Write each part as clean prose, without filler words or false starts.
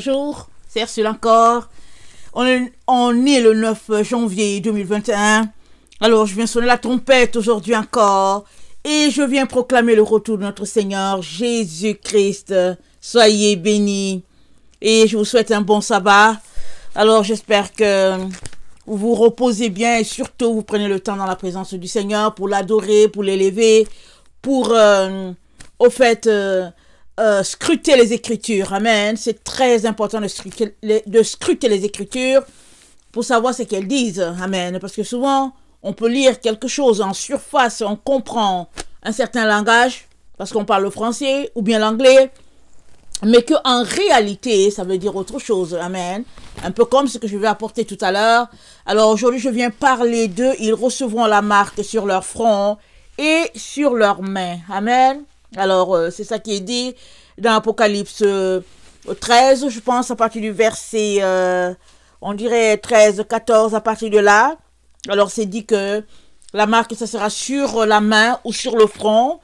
Bonjour, c'est Ursule encore. On est le 9 janvier 2021. Alors, je viens sonner la trompette aujourd'hui encore. Et je viens proclamer le retour de notre Seigneur Jésus-Christ. Soyez bénis. Et je vous souhaite un bon sabbat. Alors, j'espère que vous vous reposez bien et surtout, vous prenez le temps dans la présence du Seigneur pour l'adorer, pour l'élever, pour, scruter les Écritures. Amen. C'est très important de scruter les Écritures pour savoir ce qu'elles disent. Amen. Parce que souvent, on peut lire quelque chose en surface, on comprend un certain langage, parce qu'on parle le français ou bien l'anglais, mais qu'en réalité, ça veut dire autre chose. Amen. Un peu comme ce que je vais apporter tout à l'heure. Alors aujourd'hui, je viens parler d'eux. Ils recevront la marque sur leur front et sur leurs mains. Amen. Alors, c'est ça qui est dit dans Apocalypse 13, je pense, à partir du verset, on dirait 13, 14, à partir de là. Alors, c'est dit que la marque, ça sera sur la main ou sur le front.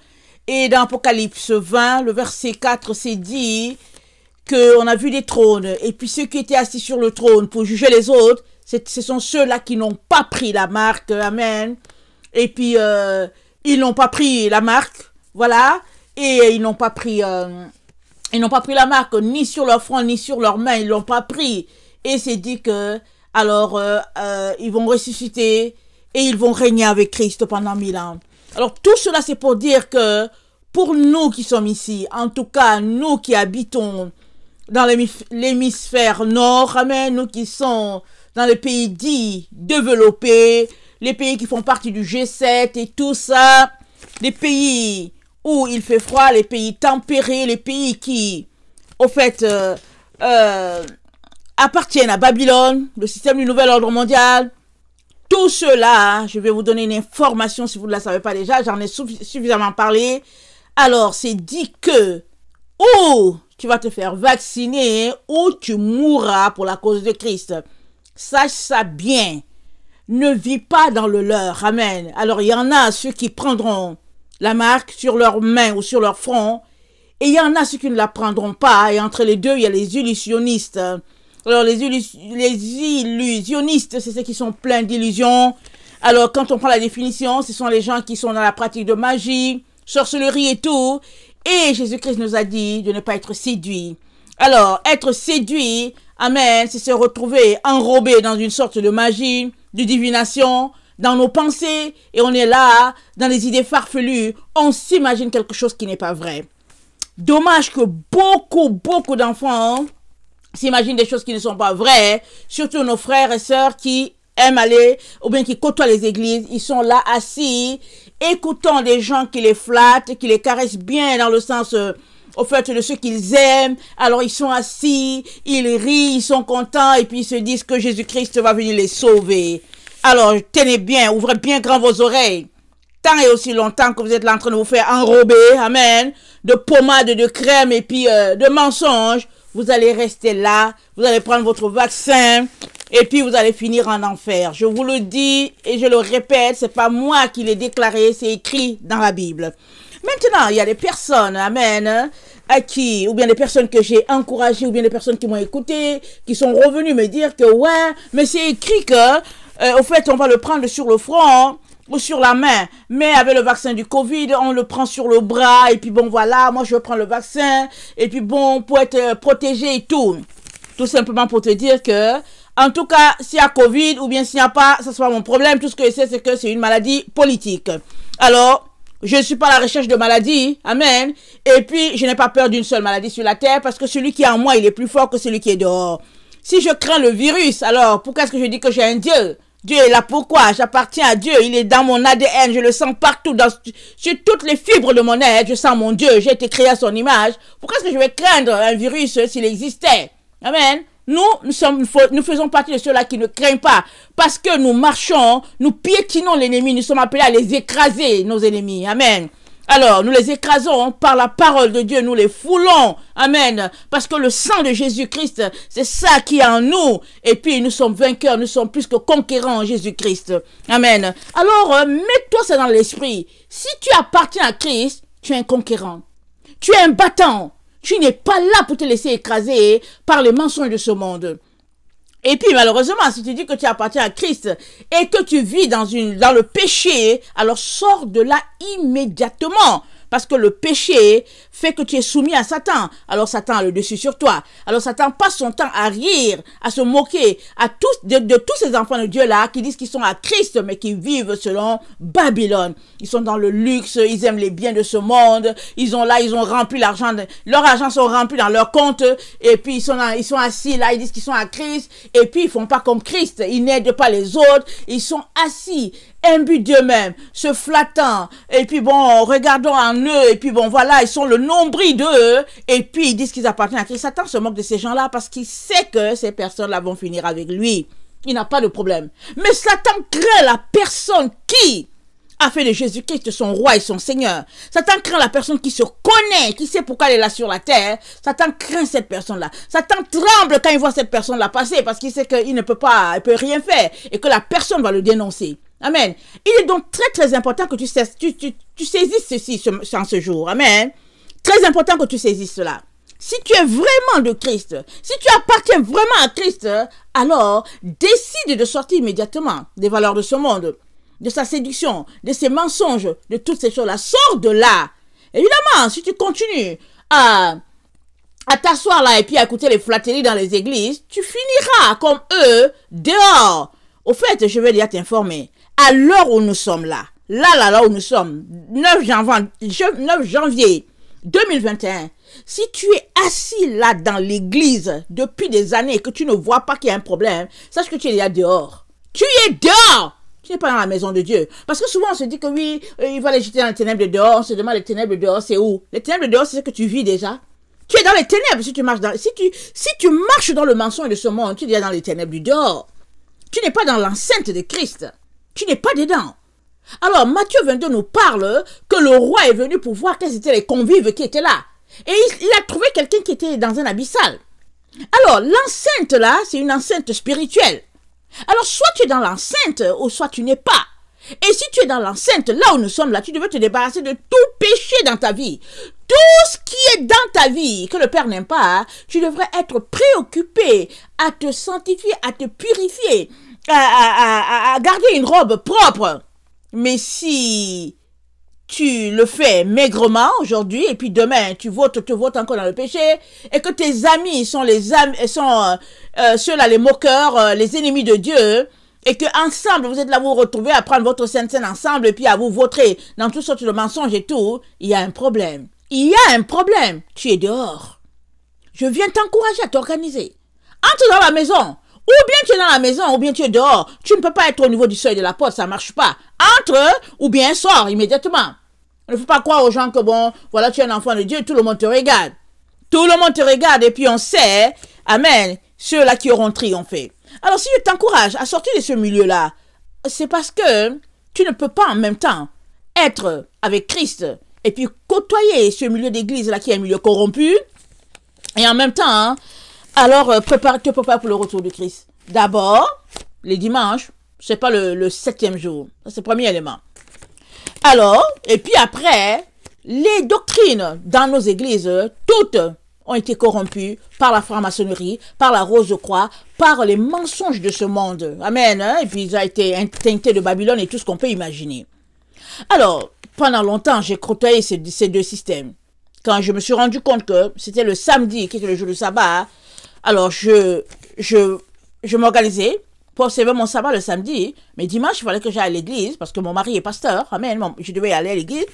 Et dans Apocalypse 20, le verset 4, c'est dit qu'on a vu des trônes. Et puis, ceux qui étaient assis sur le trône pour juger les autres, ce sont ceux-là qui n'ont pas pris la marque. Amen. Et puis, ils n'ont pas pris la marque. Voilà. Et ils n'ont pas pris la marque ni sur leur front ni sur leurs mains. Ils l'ont pas pris. Et c'est dit que alors ils vont ressusciter et ils vont régner avec Christ pendant 1000 ans. Alors tout cela c'est pour dire que pour nous qui sommes ici, en tout cas nous qui habitons dans l'hémisphère nord, amen, nous qui sommes dans les pays dits développés, les pays qui font partie du G7 et tout ça, les pays où il fait froid, les pays tempérés, les pays qui, au fait, appartiennent à Babylone, le système du nouvel ordre mondial. Tout cela, je vais vous donner une information si vous ne la savez pas déjà, j'en ai suffisamment parlé. Alors, c'est dit que ou tu vas te faire vacciner ou tu mourras pour la cause de Christ. Sache ça bien. Ne vis pas dans le leurre. Amen. Alors, il y en a ceux qui prendront la marque sur leurs mains ou sur leur front, et il y en a ceux qui ne la prendront pas, et entre les deux, il y a les illusionnistes. Alors, les illusionnistes, c'est ceux qui sont pleins d'illusions. Alors, quand on prend la définition, ce sont les gens qui sont dans la pratique de magie, sorcellerie et tout, et Jésus-Christ nous a dit de ne pas être séduit. Alors, être séduit, amen, c'est se retrouver enrobé dans une sorte de magie, de divination, dans nos pensées, et on est là, dans les idées farfelues, on s'imagine quelque chose qui n'est pas vrai. Dommage que beaucoup d'enfants s'imaginent des choses qui ne sont pas vraies, surtout nos frères et sœurs qui aiment aller, ou bien qui côtoient les églises, ils sont là assis, écoutant des gens qui les flattent, qui les caressent bien dans le sens, au fait, de ceux qu'ils aiment. Alors ils sont assis, ils rient, ils sont contents, et puis ils se disent que Jésus-Christ va venir les sauver. Alors, tenez bien, ouvrez bien grand vos oreilles. Tant et aussi longtemps que vous êtes là en train de vous faire enrober, amen, de pommade, de crème et puis de mensonges, vous allez rester là, vous allez prendre votre vaccin et puis vous allez finir en enfer. Je vous le dis et je le répète, c'est pas moi qui l'ai déclaré, c'est écrit dans la Bible. Maintenant, il y a des personnes, amen, à qui, ou bien des personnes que j'ai encouragées, ou bien des personnes qui m'ont écouté, qui sont revenues me dire que ouais, mais c'est écrit que au fait, on va le prendre sur le front ou sur la main. Mais avec le vaccin du Covid, on le prend sur le bras. Et puis bon, voilà, moi je prends le vaccin. Et puis bon, pour être protégé et tout. Tout simplement pour te dire que, en tout cas, s'il y a Covid ou bien s'il n'y a pas, ça sera mon problème. Tout ce que je sais, c'est que c'est une maladie politique. Alors, je ne suis pas à la recherche de maladies. Amen. Et puis, je n'ai pas peur d'une seule maladie sur la terre parce que celui qui est en moi, il est plus fort que celui qui est dehors. Si je crains le virus, alors pourquoi est-ce que je dis que j'ai un Dieu? Dieu est là pourquoi? J'appartiens à Dieu. Il est dans mon ADN. Je le sens partout. Sur toutes les fibres de mon être, je sens mon Dieu. J'ai été créé à son image. Pourquoi est-ce que je vais craindre un virus s'il existait? Amen. Nous faisons partie de ceux-là qui ne craignent pas. Parce que nous marchons, nous piétinons l'ennemi. Nous sommes appelés à les écraser, nos ennemis. Amen. Alors, nous les écrasons par la parole de Dieu, nous les foulons. Amen. Parce que le sang de Jésus-Christ, c'est ça qui est en nous. Et puis, nous sommes vainqueurs, nous sommes plus que conquérants en Jésus-Christ. Amen. Alors, mets-toi ça dans l'esprit. Si tu appartiens à Christ, tu es un conquérant. Tu es un battant. Tu n'es pas là pour te laisser écraser par les mensonges de ce monde. Et puis, malheureusement, si tu dis que tu appartiens à Christ et que tu vis dans le péché, alors sors de là immédiatement. Parce que le péché fait que tu es soumis à Satan. Alors Satan a le dessus sur toi. Alors Satan passe son temps à rire, à se moquer de tous ces enfants de Dieu-là qui disent qu'ils sont à Christ, mais qui vivent selon Babylone. Ils sont dans le luxe, ils aiment les biens de ce monde. Ils ont rempli l'argent, leurs argent sont remplis dans leur compte. Et puis ils sont assis là, ils disent qu'ils sont à Christ. Et puis ils font pas comme Christ. Ils n'aident pas les autres. Ils sont assis, imbus d'eux-mêmes, se flattant. Et puis bon, regardons en eux. Et puis bon, voilà, ils sont le nombril d'eux. Et puis ils disent qu'ils appartiennent à Christ. Satan se moque de ces gens-là parce qu'il sait que ces personnes-là vont finir avec lui. Il n'a pas de problème. Mais Satan craint la personne qui a fait de Jésus-Christ son roi et son Seigneur. Satan craint la personne qui se connaît, qui sait pourquoi elle est là sur la terre. Satan craint cette personne-là. Satan tremble quand il voit cette personne-là passer parce qu'il sait qu'il ne peut pas, il peut rien faire et que la personne va le dénoncer. Amen. Il est donc très très important que tu saisisses ceci en ce jour. Amen. Très important que tu saisisses cela. Si tu es vraiment de Christ, si tu appartiens vraiment à Christ, alors décide de sortir immédiatement des valeurs de ce monde, de sa séduction, de ses mensonges, de toutes ces choses-là. Sors de là. Évidemment, si tu continues à t'asseoir là et puis à écouter les flatteries dans les églises, tu finiras comme eux dehors. Au fait, je vais déjà t'informer. À l'heure où nous sommes là où nous sommes, 9 janvier 2021, si tu es assis là dans l'église depuis des années et que tu ne vois pas qu'il y a un problème, sache que tu es déjà dehors. Tu es dehors. Tu n'es pas dans la maison de Dieu. Parce que souvent on se dit que oui, il va les jeter dans les ténèbres de dehors. On se demande les ténèbres de dehors, c'est où? Les ténèbres de dehors, c'est ce que tu vis déjà. Tu es dans les ténèbres si tu marches si tu marches dans le mensonge de ce monde, tu es déjà dans les ténèbres du dehors. Tu n'es pas dans l'enceinte de Christ. Tu n'es pas dedans. Alors, Matthieu 22 nous parle que le roi est venu pour voir quels étaient les convives qui étaient là. Et il a trouvé quelqu'un qui était dans un abyssal. Alors, l'enceinte là, c'est une enceinte spirituelle. Alors, soit tu es dans l'enceinte, ou soit tu n'es pas. Et si tu es dans l'enceinte, là où nous sommes là, tu devais te débarrasser de tout péché dans ta vie. Tout ce qui est dans ta vie, que le Père n'aime pas, tu devrais être préoccupé à te sanctifier, à te purifier, à garder une robe propre. Mais si tu le fais maigrement aujourd'hui, et puis demain, tu te votes encore dans le péché, et que tes amis sont ceux-là, les moqueurs, les ennemis de Dieu, et que ensemble, vous êtes là, vous vous retrouvez à prendre votre scène ensemble, et puis à vous voter dans toutes sortes de mensonges et tout, il y a un problème. Il y a un problème. Tu es dehors. Je viens t'encourager à t'organiser. Entre dans la maison. Ou bien tu es dans la maison, ou bien tu es dehors. Tu ne peux pas être au niveau du seuil de la porte, ça marche pas. Entre, ou bien sors immédiatement. Il ne faut pas croire aux gens que bon, voilà, tu es un enfant de Dieu, tout le monde te regarde. Tout le monde te regarde, et puis on sait, amen, ceux-là qui auront triomphé. Alors si je t'encourage à sortir de ce milieu-là, c'est parce que tu ne peux pas en même temps être avec Christ et puis côtoyer ce milieu d'église-là qui est un milieu corrompu, et en même temps, alors te prépare pour le retour de Christ. D'abord, les dimanches, c'est pas le 7e jour, c'est le premier élément. Alors, et puis après, les doctrines dans nos églises, toutes ont été corrompues par la franc-maçonnerie, par la Rose-Croix, par les mensonges de ce monde. Amen. Hein? Et puis, ils ont été teintés de Babylone et tout ce qu'on peut imaginer. Alors, pendant longtemps, j'ai côtoyé ces deux systèmes. Quand je me suis rendu compte que c'était le samedi, qui était le jour du sabbat, alors je m'organisais pour observer mon sabbat le samedi, mais dimanche, il fallait que j'aille à l'église, parce que mon mari est pasteur, amen, je devais aller à l'église,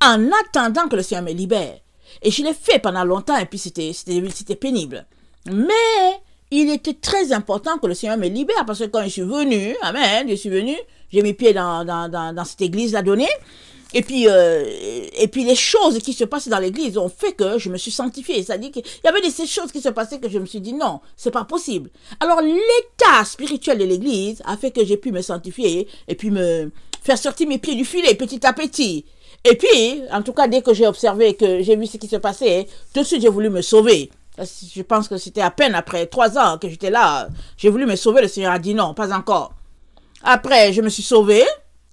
en attendant que le Seigneur me libère. Et je l'ai fait pendant longtemps, et puis c'était pénible. Mais il était très important que le Seigneur me libère, parce que quand je suis venu, amen, j'ai mis pied dans cette église-là donnée, et puis les choses qui se passaient dans l'église ont fait que je me suis sanctifiée. C'est-à-dire qu'il y avait ces choses qui se passaient que je me suis dit non, c'est pas possible. Alors l'état spirituel de l'église a fait que j'ai pu me sanctifier et puis me faire sortir mes pieds du filet petit à petit. Et puis, en tout cas, dès que j'ai observé, que j'ai vu ce qui se passait, tout de suite j'ai voulu me sauver. Je pense que c'était à peine après 3 ans que j'étais là. J'ai voulu me sauver, le Seigneur a dit non, pas encore. Après, je me suis sauvée.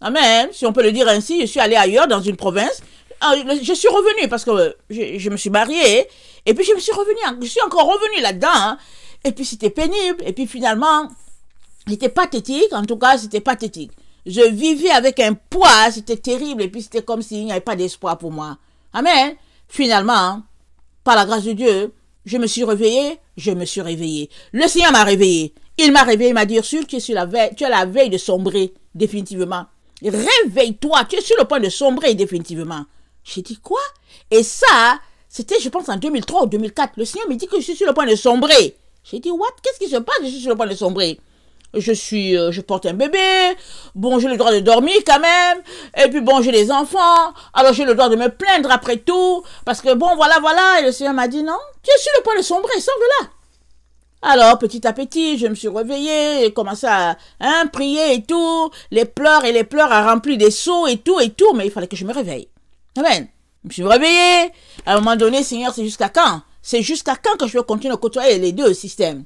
Amen. Si on peut le dire ainsi, je suis allée ailleurs, dans une province. je suis revenue parce que je me suis mariée. Et puis je suis encore revenue là-dedans. Hein. Et puis c'était pénible. Et puis finalement, c'était pathétique. En tout cas, c'était pathétique. Je vivais avec un poids, c'était terrible. Et puis c'était comme s'il n'y avait pas d'espoir pour moi. Amen. Finalement, par la grâce de Dieu, je me suis réveillée. Le Seigneur m'a réveillée. Il m'a réveillé, il m'a dit, Ursule, tu es à la veille de sombrer, définitivement. Réveille-toi, tu es sur le point de sombrer, définitivement. J'ai dit, quoi? Et ça, c'était, je pense, en 2003 ou 2004. Le Seigneur me dit que je suis sur le point de sombrer. J'ai dit, what? Qu'est-ce qui se passe? Je suis sur le point de sombrer. Je porte un bébé. Bon, j'ai le droit de dormir quand même. Et puis bon, j'ai des enfants. Alors j'ai le droit de me plaindre après tout. Parce que bon, voilà. Et le Seigneur m'a dit, non, tu es sur le point de sombrer, sors de là. Alors, petit à petit, je me suis réveillée, j'ai commencé à prier et tout, les pleurs à remplir des seaux et tout, mais il fallait que je me réveille. Amen. Je me suis réveillée. À un moment donné, Seigneur, c'est jusqu'à quand? C'est jusqu'à quand que je vais continuer à côtoyer les deux systèmes?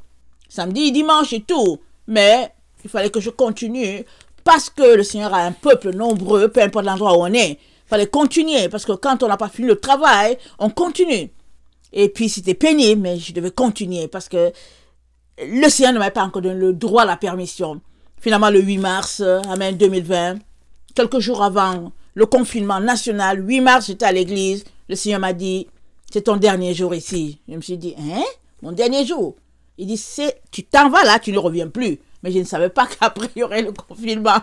Samedi, dimanche et tout. Mais il fallait que je continue parce que le Seigneur a un peuple nombreux, peu importe l'endroit où on est. Il fallait continuer parce que quand on n'a pas fini le travail, on continue. Et puis c'était pénible, mais je devais continuer parce que le Seigneur ne m'avait pas encore donné le droit, la permission. Finalement, le 8 mars, amen, 2020, quelques jours avant le confinement national, 8 mars, j'étais à l'église, le Seigneur m'a dit, c'est ton dernier jour ici. Je me suis dit, hein, mon dernier jour? Il dit, tu t'en vas là, tu ne reviens plus. Mais je ne savais pas qu'après, il y aurait le confinement.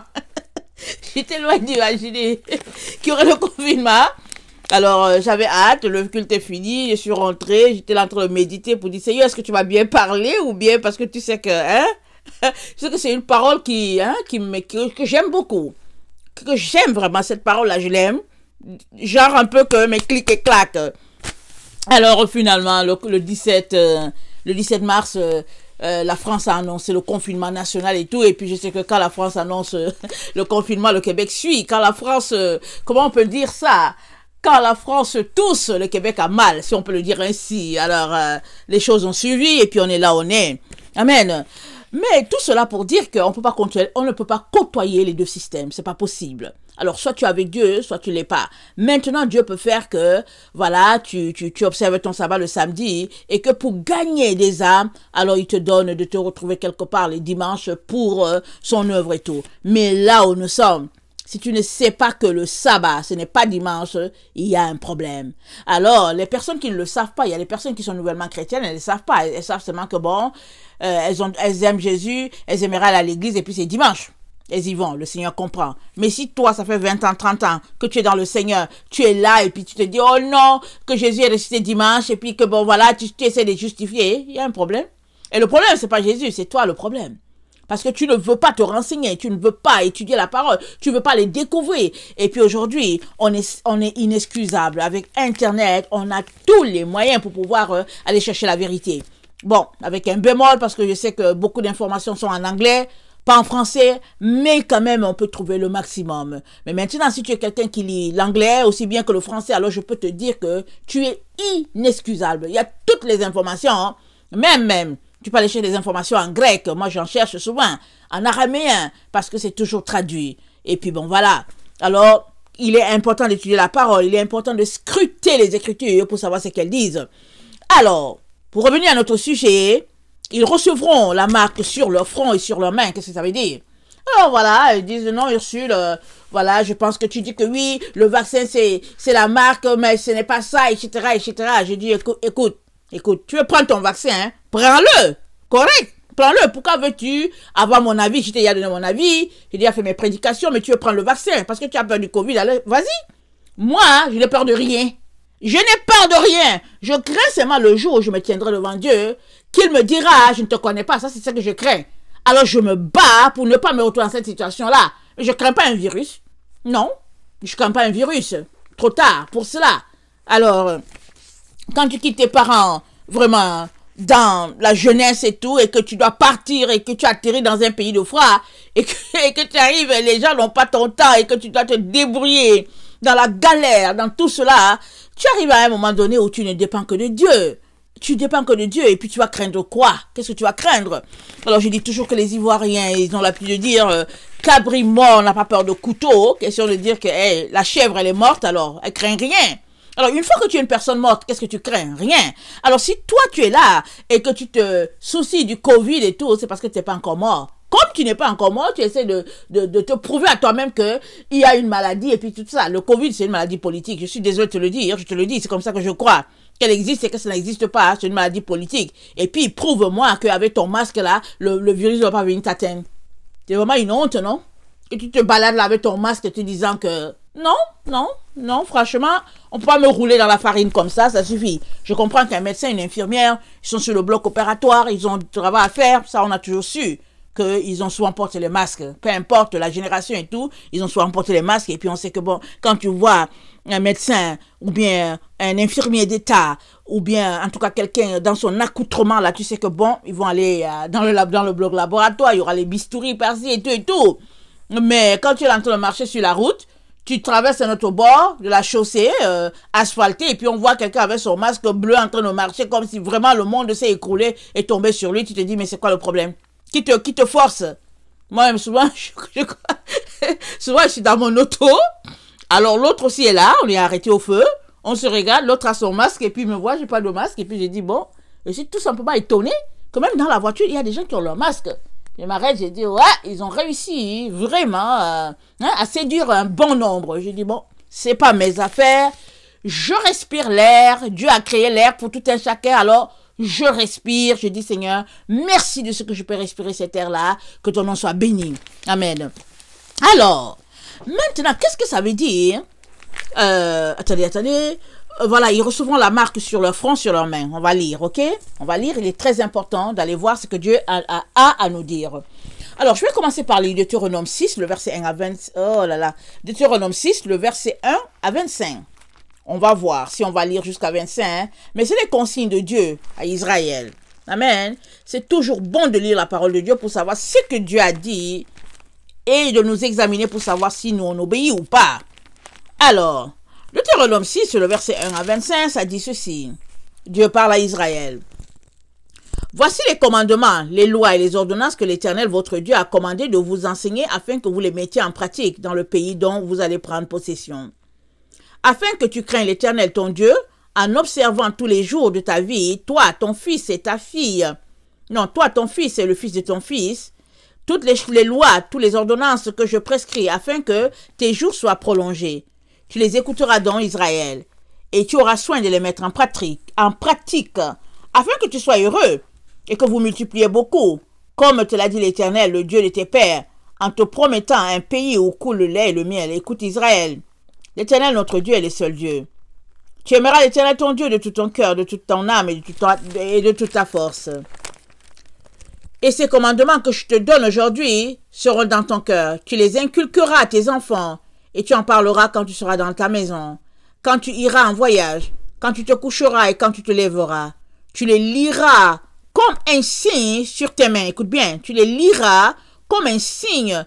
J'étais loin d'imaginer qu'il y aurait le confinement. Alors, j'avais hâte, le culte est fini, je suis rentrée, j'étais là en train de méditer pour dire, Seigneur, est-ce que tu vas bien parler ou bien parce que tu sais que, je sais que c'est une parole que j'aime beaucoup, que j'aime vraiment, cette parole-là, je l'aime, genre un peu que mes clics et claques. Alors, finalement, le 17 mars, la France a annoncé le confinement national et tout, et puis je sais que quand la France annonce le confinement, le Québec suit, quand la France, comment on peut dire ça? Quand la France tousse, le Québec a mal, si on peut le dire ainsi. Alors, les choses ont suivi et puis on est là où on est. Amen. Mais tout cela pour dire qu'on ne peut pas côtoyer les deux systèmes. C'est pas possible. Alors, soit tu es avec Dieu, soit tu l'es pas. Maintenant, Dieu peut faire que, voilà, tu observes ton sabbat le samedi et que pour gagner des âmes, alors il te donne de te retrouver quelque part les dimanches pour son œuvre et tout. Mais là où nous sommes, si tu ne sais pas que le sabbat, ce n'est pas dimanche, il y a un problème. Alors, les personnes qui ne le savent pas, il y a les personnes qui sont nouvellement chrétiennes, elles ne le savent pas. Elles savent seulement que bon, elles aiment Jésus, elles aimeraient aller à l'église et puis c'est dimanche. Elles y vont, le Seigneur comprend. Mais si toi, ça fait 20 ans, 30 ans que tu es dans le Seigneur, tu es là et puis tu te dis, oh non, que Jésus est ressuscité dimanche et puis que bon voilà, tu essaies de justifier, il y a un problème. Et le problème, c'est pas Jésus, c'est toi le problème. Parce que tu ne veux pas te renseigner, tu ne veux pas étudier la parole, tu ne veux pas les découvrir. Et puis aujourd'hui, on est inexcusable. Avec Internet, on a tous les moyens pour pouvoir aller chercher la vérité. Bon, avec un bémol, parce que je sais que beaucoup d'informations sont en anglais, pas en français, mais quand même, on peut trouver le maximum. Mais maintenant, si tu es quelqu'un qui lit l'anglais aussi bien que le français, alors je peux te dire que tu es inexcusable. Il y a toutes les informations, hein. Même. Tu peux aller chercher des informations en grec. Moi, j'en cherche souvent. En araméen, parce que c'est toujours traduit. Et puis, bon, voilà. Alors, il est important d'étudier la parole. Il est important de scruter les Écritures pour savoir ce qu'elles disent. Alors, pour revenir à notre sujet, ils recevront la marque sur leur front et sur leurs mains. Qu'est-ce que ça veut dire? Alors, voilà, ils disent, non, Ursule, voilà, je pense que tu dis que oui, le vaccin, c'est la marque, mais ce n'est pas ça, etc. J'ai dit, écoute, tu veux prendre ton vaccin, hein? Prends-le, correct, prends-le. Pourquoi veux-tu avoir mon avis? Je t'ai déjà donné mon avis, j'ai déjà fait mes prédications, mais tu veux prendre le vaccin parce que tu as peur du Covid. Alors, vas-y. Moi, je n'ai peur de rien. Je n'ai peur de rien. Je crains seulement le jour où je me tiendrai devant Dieu, qu'il me dira, je ne te connais pas. Ça, c'est ce que je crains. Alors, je me bats pour ne pas me retrouver dans cette situation-là. Je ne crains pas un virus. Non, je ne crains pas un virus. Trop tard pour cela. Alors, quand tu quittes tes parents, vraiment, dans la jeunesse et tout, et que tu dois partir, et que tu atterris dans un pays de froid, et que tu arrives, et les gens n'ont pas ton temps, et que tu dois te débrouiller dans la galère, dans tout cela, tu arrives à un moment donné où tu ne dépends que de Dieu. tu dépends que de Dieu, et puis tu vas craindre quoi? Qu'est-ce que tu vas craindre? Alors je dis toujours que les Ivoiriens, ils ont l'habitude de dire cabri mort n'a pas peur de couteau. Question de dire que hey, la chèvre elle est morte, alors elle craint rien. Alors une fois que tu es une personne morte, qu'est-ce que tu crains? Rien. Alors si toi tu es là et que tu te soucies du Covid et tout, c'est parce que tu n'es pas encore mort. Comme tu n'es pas encore mort, tu essaies de te prouver à toi-même qu'il y a une maladie et puis tout ça. Le Covid, c'est une maladie politique. Je suis désolé de te le dire, je te le dis, c'est comme ça que je crois. Qu'elle existe et que ça n'existe pas, c'est une maladie politique. Et puis, prouve-moi qu'avec ton masque là, le virus ne va pas venir t'atteindre. C'est vraiment une honte, non? Et tu te balades là avec ton masque te disant que non, franchement, on peut pas me rouler dans la farine comme ça suffit. Je comprends qu'un médecin, une infirmière, ils sont sur le bloc opératoire, ils ont du travail à faire, ça on a toujours su. Qu'ils ont souvent porté les masques, peu importe la génération et tout, ils ont souvent porté les masques et puis on sait que bon, quand tu vois un médecin ou bien un infirmier d'État ou bien en tout cas quelqu'un dans son accoutrement là, tu sais que bon, ils vont aller dans le bloc laboratoire, il y aura les bistouris par-ci et tout. Mais quand tu es en train de marcher sur la route, tu traverses un autre bord de la chaussée asphaltée et puis on voit quelqu'un avec son masque bleu en train de marcher comme si vraiment le monde s'est écroulé et tombé sur lui, tu te dis mais c'est quoi le problème? Qui te force? Moi-même, souvent, souvent, je suis dans mon auto. Alors, l'autre aussi est là. On est arrêté au feu. On se regarde. L'autre a son masque. Et puis, il me voit, j'ai pas de masque. Et puis, j'ai dit, bon, je suis tout simplement étonné que même dans la voiture, il y a des gens qui ont leur masque. Je m'arrête, j'ai dit, ouais, ils ont réussi vraiment à séduire un bon nombre. J'ai dit, bon, c'est pas mes affaires. Je respire l'air. Dieu a créé l'air pour tout un chacun. Alors, je respire, je dis Seigneur, merci de ce que je peux respirer cet air-là, que ton nom soit béni. Amen. Alors, maintenant, qu'est-ce que ça veut dire? Attendez. Voilà, ils recevront la marque sur leur front, sur leurs mains. On va lire, ok? On va lire, il est très important d'aller voir ce que Dieu a à nous dire. Alors, je vais commencer par lire Deutéronome 6, le verset 1 à 20. Oh là là. Deutéronome 6, le verset 1 à 25. On va voir si on va lire jusqu'à 25, mais c'est les consignes de Dieu à Israël. Amen. C'est toujours bon de lire la parole de Dieu pour savoir ce que Dieu a dit et de nous examiner pour savoir si nous on obéit ou pas. Alors, Deutéronome 6, le verset 1 à 25, ça dit ceci. Dieu parle à Israël. Voici les commandements, les lois et les ordonnances que l'Éternel, votre Dieu, a commandé de vous enseigner afin que vous les mettiez en pratique dans le pays dont vous allez prendre possession. Afin que tu craignes l'Éternel ton Dieu, en observant tous les jours de ta vie, toi, ton fils et ta fille, non, toi, ton fils et le fils de ton fils, toutes les lois, toutes les ordonnances que je prescris, afin que tes jours soient prolongés. Tu les écouteras donc, Israël, et tu auras soin de les mettre en pratique, afin que tu sois heureux, et que vous multipliez beaucoup, comme te l'a dit l'Éternel, le Dieu de tes pères, en te promettant un pays où coule le lait et le miel. Écoute, Israël, l'Éternel, notre Dieu, est le seul Dieu. Tu aimeras l'Éternel, ton Dieu, de tout ton cœur, de toute ton âme et de toute ta force. Et ces commandements que je te donne aujourd'hui seront dans ton cœur. Tu les inculqueras à tes enfants et tu en parleras quand tu seras dans ta maison, quand tu iras en voyage, quand tu te coucheras et quand tu te lèveras. Tu les liras comme un signe sur tes mains. Écoute bien, tu les liras comme un signe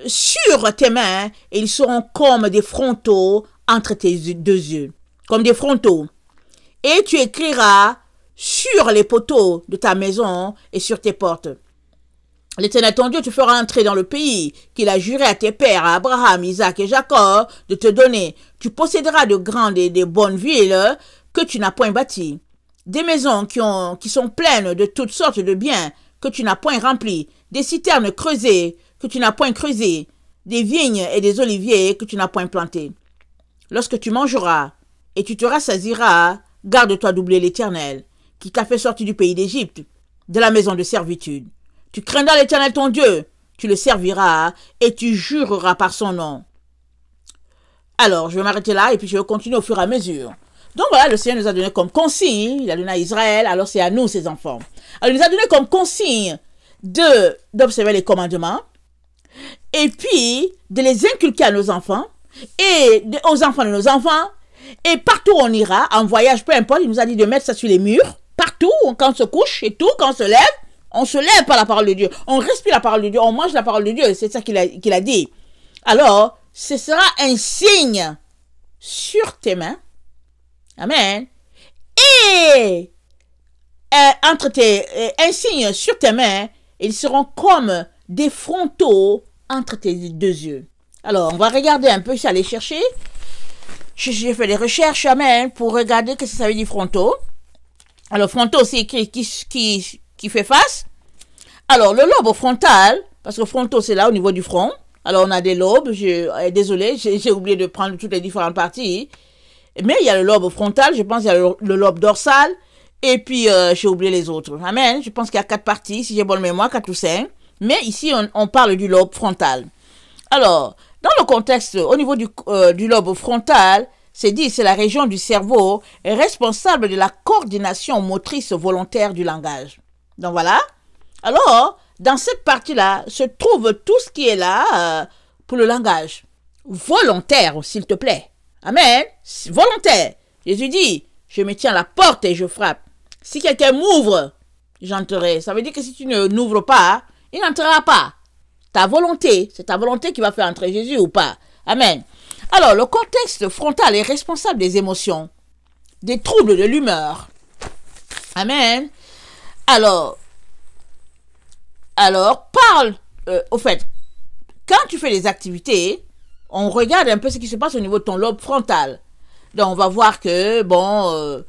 sur tes mains et ils seront comme des frontaux entre tes deux yeux. Comme des frontaux. Et tu écriras sur les poteaux de ta maison et sur tes portes. L'Éternel ton Dieu te fera entrer dans le pays qu'il a juré à tes pères, à Abraham, Isaac et Jacob, de te donner. Tu posséderas de grandes et de bonnes villes que tu n'as point bâties. Des maisons qui sont pleines de toutes sortes de biens que tu n'as point remplis. Des citernes creusées que tu n'as point creusées. Des vignes et des oliviers que tu n'as point plantés. Lorsque tu mangeras et tu te rassasiras, garde-toi d'oublier l'Éternel, qui t'a fait sortir du pays d'Égypte, de la maison de servitude. Tu craindras l'Éternel ton Dieu, tu le serviras et tu jureras par son nom. Alors, je vais m'arrêter là et puis je vais continuer au fur et à mesure. Donc voilà, le Seigneur nous a donné comme consigne, il a donné à Israël, alors c'est à nous, ses enfants. Alors il nous a donné comme consigne d'observer les commandements et puis de les inculquer à nos enfants et aux enfants de nos enfants. Et partout où on ira, en voyage, peu importe, il nous a dit de mettre ça sur les murs, partout, quand on se couche et tout, quand on se lève par la parole de Dieu, on respire la parole de Dieu, on mange la parole de Dieu, c'est ça qu'il a dit. Alors, ce sera un signe sur tes mains. Amen. Et un signe sur tes mains, ils seront comme des frontaux entre tes deux yeux. Alors, on va regarder un peu, je suis allé chercher. J'ai fait des recherches, amen, pour regarder ce que ça veut dire frontaux. Alors, frontaux, c'est qui fait face. Alors, le lobe frontal, parce que frontaux, c'est là au niveau du front. Alors, on a des lobes, désolé, j'ai oublié de prendre toutes les différentes parties. Mais il y a le lobe frontal, je pense qu'il y a le lobe dorsal, et puis j'ai oublié les autres. Amen, je pense qu'il y a 4 parties, si j'ai bonne mémoire, 4 ou 5. Mais ici, on parle du lobe frontal. Alors, dans le contexte, au niveau du lobe frontal, c'est dit, c'est la région du cerveau responsable de la coordination motrice volontaire du langage. Donc voilà. Alors, dans cette partie-là, se trouve tout ce qui est là pour le langage. Volontaire, s'il te plaît. Amen. Volontaire. Jésus dit, je me tiens à la porte et je frappe. Si quelqu'un m'ouvre, j'entrerai. Ça veut dire que si tu ne n'ouvres pas, il n'entrera pas. Ta volonté, c'est ta volonté qui va faire entrer Jésus ou pas. Amen. Alors, le contexte frontal est responsable des émotions, des troubles de l'humeur. Amen. Alors, parle, au fait, quand tu fais des activités, on regarde un peu ce qui se passe au niveau de ton lobe frontal. Donc, on va voir que, bon,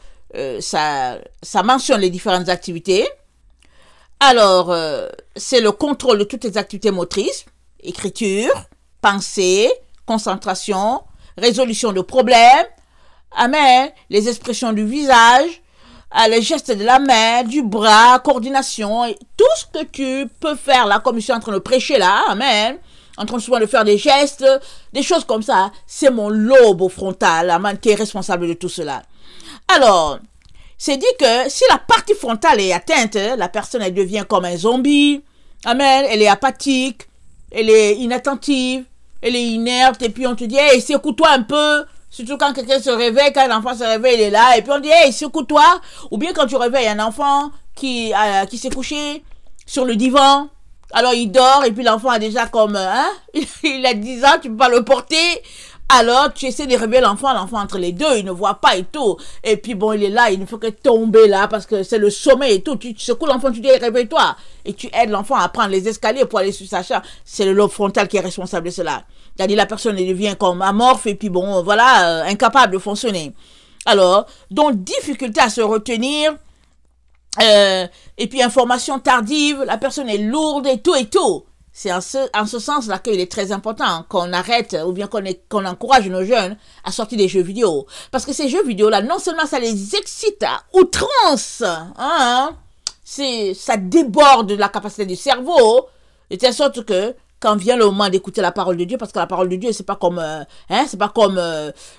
ça mentionne les différentes activités. Alors, c'est le contrôle de toutes les activités motrices, écriture, pensée, concentration, résolution de problèmes, amen, les expressions du visage, les gestes de la main, du bras, coordination, tout ce que tu peux faire là, comme je suis en train de prêcher là, amen, en train souvent de faire des gestes, des choses comme ça, c'est mon lobe frontal, amen, qui est responsable de tout cela. Alors, c'est dit que si la partie frontale est atteinte, la personne, elle devient comme un zombie, amen, elle est apathique, elle est inattentive, elle est inerte, et puis on te dit, hey, secoue-toi un peu, surtout quand quelqu'un se réveille, quand un enfant se réveille, il est là, et puis on dit, hey, secoue-toi, ou bien quand tu réveilles un enfant qui s'est couché sur le divan, alors il dort, et puis l'enfant a déjà comme, il a 10 ans, tu peux pas le porter, alors tu essaies de réveiller l'enfant entre les deux, il ne voit pas et tout, et puis bon, il est là, il ne faut que tomber là, parce que c'est le sommeil et tout, tu secoues l'enfant, tu dis, réveille-toi, et tu aides l'enfant à prendre les escaliers pour aller sur sa chambre, c'est le lobe frontal qui est responsable de cela. C'est-à-dire la personne devient comme amorphe, et puis bon, voilà, incapable de fonctionner. Alors, donc difficulté à se retenir, et puis information tardive, la personne est lourde et tout et tout. C'est en ce sens-là qu'il est très important qu'on arrête ou bien qu'on encourage nos jeunes à sortir des jeux vidéo. Parce que ces jeux vidéo-là, non seulement ça les excite à outrance, ça déborde la capacité du cerveau, de telle sorte que quand vient le moment d'écouter la parole de Dieu, parce que la parole de Dieu, c'est pas comme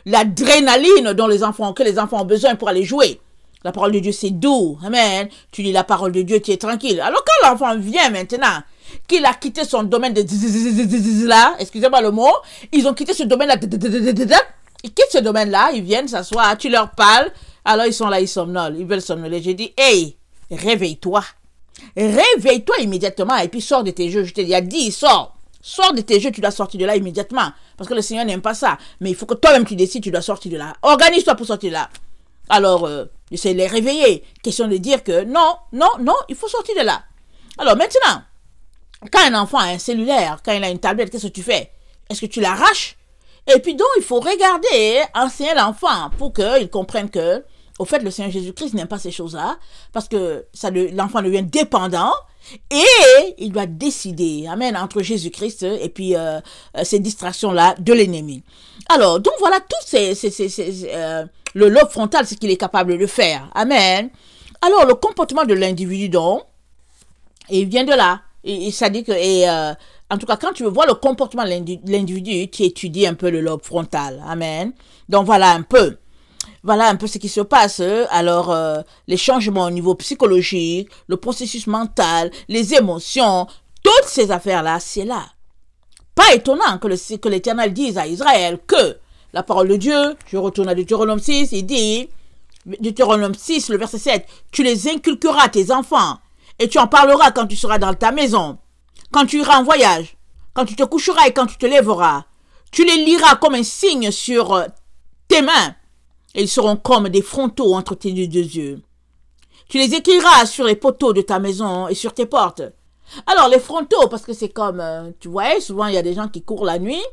l'adrénaline que les enfants ont besoin pour aller jouer. La parole de Dieu, c'est doux. Amen. Tu lis la parole de Dieu, tu es tranquille. Alors quand l'enfant vient maintenant, qu'il a quitté son domaine de là, excusez-moi le mot, ils ont quitté ce domaine-là, ils quittent ce domaine-là, ils viennent s'asseoir, tu leur parles, alors ils sont là, ils somnolent, ils veulent somnoler. J'ai dit, hey, réveille-toi. Réveille-toi immédiatement et puis sors de tes jeux. Je te dis, sors de tes jeux, tu dois sortir de là immédiatement. Parce que le Seigneur n'aime pas ça. Mais il faut que toi-même tu décides, tu dois sortir de là. Organise-toi pour sortir de là. Alors, j'essaie de les réveiller. Question de dire que non, il faut sortir de là. Alors maintenant, quand un enfant a un cellulaire, quand il a une tablette, qu'est-ce que tu fais? Est-ce que tu l'arraches? Et puis donc, il faut regarder, enseigner l'enfant pour qu'il comprenne que, au fait, le Seigneur Jésus-Christ n'aime pas ces choses-là, parce que l'enfant devient dépendant, et il doit décider, amen, entre Jésus-Christ et puis ces distractions-là de l'ennemi. Alors, donc voilà, tout le lobe frontal, c'est ce qu'il est capable de faire. Amen. Alors, le comportement de l'individu, donc, il vient de là. Et ça dit que, en tout cas, quand tu veux voir le comportement de l'individu, tu étudies un peu le lobe frontal. Amen. Donc, voilà un peu ce qui se passe. Alors, les changements au niveau psychologique, le processus mental, les émotions, toutes ces affaires-là, c'est là. Pas étonnant que l'Éternel dise à Israël que la parole de Dieu, je retourne à Deutéronome 6, il dit, Deutéronome 6, le verset 7, tu les inculqueras à tes enfants et tu en parleras quand tu seras dans ta maison, quand tu iras en voyage, quand tu te coucheras et quand tu te lèveras. Tu les liras comme un signe sur tes mains et ils seront comme des frontaux entre tes deux yeux. Tu les écriras sur les poteaux de ta maison et sur tes portes. Alors, les frontaux, parce que c'est comme, tu vois, souvent il y a des gens qui courent la nuit.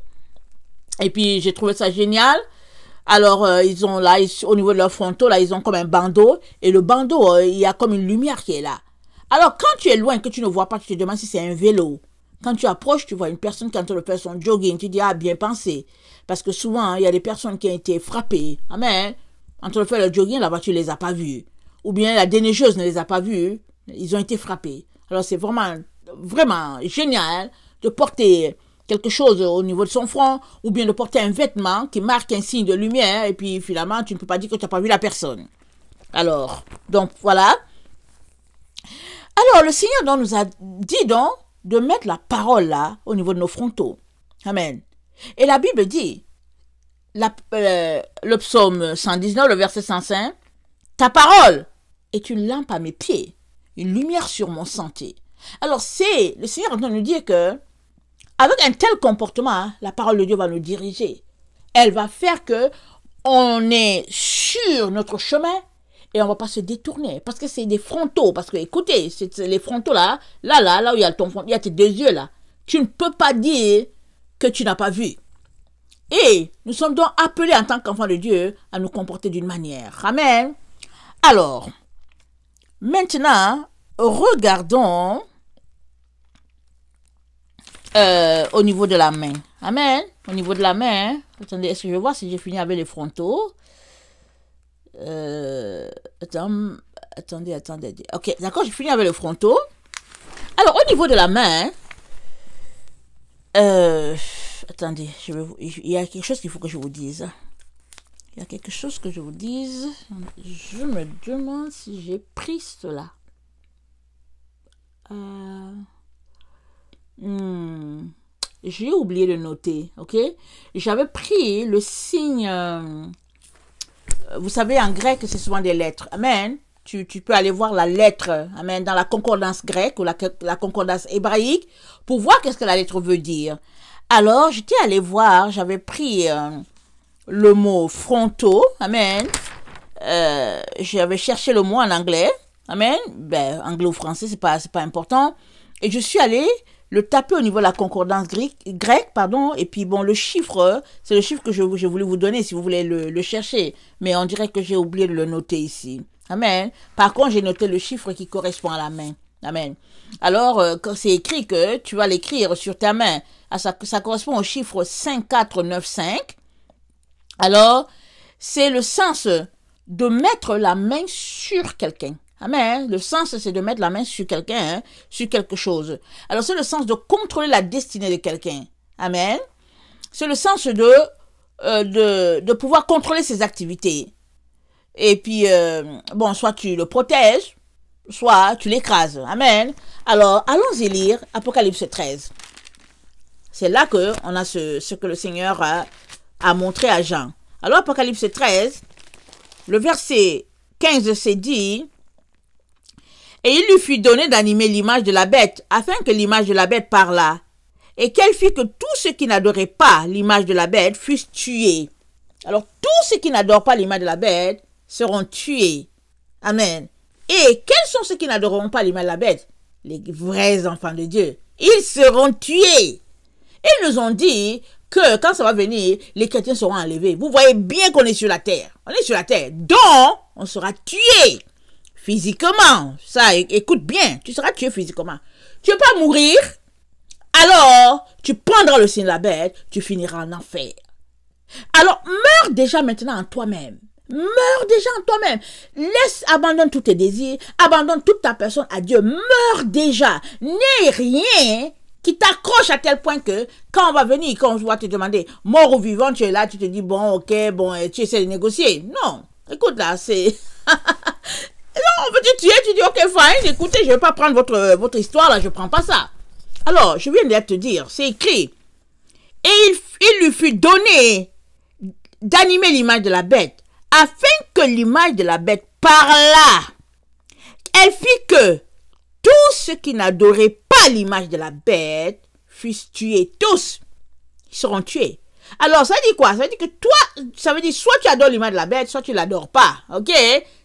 Et puis, j'ai trouvé ça génial. Alors, ils ont là, au niveau de leur frontaux, là, ils ont comme un bandeau. Et le bandeau, il y a comme une lumière qui est là. Alors, quand tu es loin, que tu ne vois pas, tu te demandes si c'est un vélo. Quand tu approches, tu vois une personne qui est en train de faire son jogging. Tu dis, ah, bien pensé. Parce que souvent, il y a des personnes qui ont été frappées. Amen. En train de faire le jogging, la voiture ne les a pas vus. Ou bien la déneigeuse ne les a pas vus. Ils ont été frappés. Alors, c'est vraiment, vraiment génial de porter quelque chose au niveau de son front, ou bien de porter un vêtement qui marque un signe de lumière, et puis finalement, tu ne peux pas dire que tu n'as pas vu la personne. Alors, donc, voilà. Alors, le Seigneur donc, nous a dit donc de mettre la parole là, au niveau de nos frontaux. Amen. Et la Bible dit, le psaume 119, le verset 105, « Ta parole est une lampe à mes pieds, une lumière sur mon sentier. » Alors, c'est le Seigneur est en train de nous dire que, avec un tel comportement, la parole de Dieu va nous diriger. Elle va faire que on est sur notre chemin et on ne va pas se détourner. Parce que c'est des frontaux. Parce que, écoutez, c'est les frontaux là où il y a ton front, il y a tes deux yeux là. Tu ne peux pas dire que tu n'as pas vu. Et nous sommes donc appelés en tant qu'enfants de Dieu à nous comporter d'une manière. Amen. Alors, maintenant, regardons au niveau de la main. Amen. Au niveau de la main. Attendez, est-ce que je vois si j'ai fini avec les frontaux? Attendez. Ok, d'accord, j'ai fini avec le frontaux. Alors, au niveau de la main, attendez, il y a quelque chose qu'il faut que je vous dise. Il y a quelque chose que je vous dise. Je me demande si j'ai pris cela. J'ai oublié de noter, ok? J'avais pris le signe, vous savez, en grec, c'est souvent des lettres. Amen. Tu peux aller voir la lettre, amen, dans la concordance grecque ou la concordance hébraïque pour voir qu'est-ce que la lettre veut dire. Alors, j'étais allé voir, j'avais pris le mot frontaux, amen. J'avais cherché le mot en anglais, amen. Ben, anglais ou français, c'est pas important. Et je suis allé le taper au niveau de la concordance grecque, pardon, et puis bon, le chiffre, c'est le chiffre que je voulais vous donner si vous voulez le chercher, mais on dirait que j'ai oublié de le noter ici. Amen. Par contre, j'ai noté le chiffre qui correspond à la main. Amen. Alors, quand c'est écrit que tu vas l'écrire sur ta main, ça correspond au chiffre 5495. Alors, c'est le sens de mettre la main sur quelqu'un. Amen. Le sens, c'est de mettre la main sur quelqu'un, sur quelque chose. Alors, c'est le sens de contrôler la destinée de quelqu'un. Amen. C'est le sens de pouvoir contrôler ses activités. Et puis, bon, soit tu le protèges, soit tu l'écrases. Amen. Alors, allons-y lire Apocalypse 13. C'est là qu'on a ce que le Seigneur a montré à Jean. Alors, Apocalypse 13, le verset 15, c'est dit... Et il lui fut donné d'animer l'image de la bête, afin que l'image de la bête parlât, et qu'elle fit que tous ceux qui n'adoraient pas l'image de la bête fussent tués. Alors, tous ceux qui n'adorent pas l'image de la bête seront tués. Amen. Et quels sont ceux qui n'adoreront pas l'image de la bête? Les vrais enfants de Dieu. Ils seront tués. Ils nous ont dit que quand ça va venir, les chrétiens seront enlevés. Vous voyez bien qu'on est sur la terre. On est sur la terre. Donc, on sera tués. Physiquement, ça, écoute bien, tu seras tué physiquement. Tu ne veux pas mourir, alors tu prendras le signe de la bête, tu finiras en enfer. Alors, meurs déjà maintenant en toi-même. Meurs déjà en toi-même. Abandonne tous tes désirs, abandonne toute ta personne à Dieu. Meurs déjà. N'aie rien qui t'accroche à tel point que quand on va venir, quand on va te demander mort ou vivant, tu es là, tu te dis bon, ok, bon, tu essaies de négocier. Non, écoute là, c'est... Non, on veut te tuer, tu dis ok, fine, écoutez, je ne vais pas prendre votre histoire là, je ne prends pas ça. Alors, je viens de te dire, c'est écrit. Et il lui fut donné d'animer l'image de la bête, afin que l'image de la bête parlât. Elle fit que tous ceux qui n'adoraient pas l'image de la bête fussent tués. Tous, ils seront tués. Alors, ça dit quoi? Ça veut dire que toi, ça veut dire soit tu adores l'image de la bête, soit tu ne l'adores pas. Ok?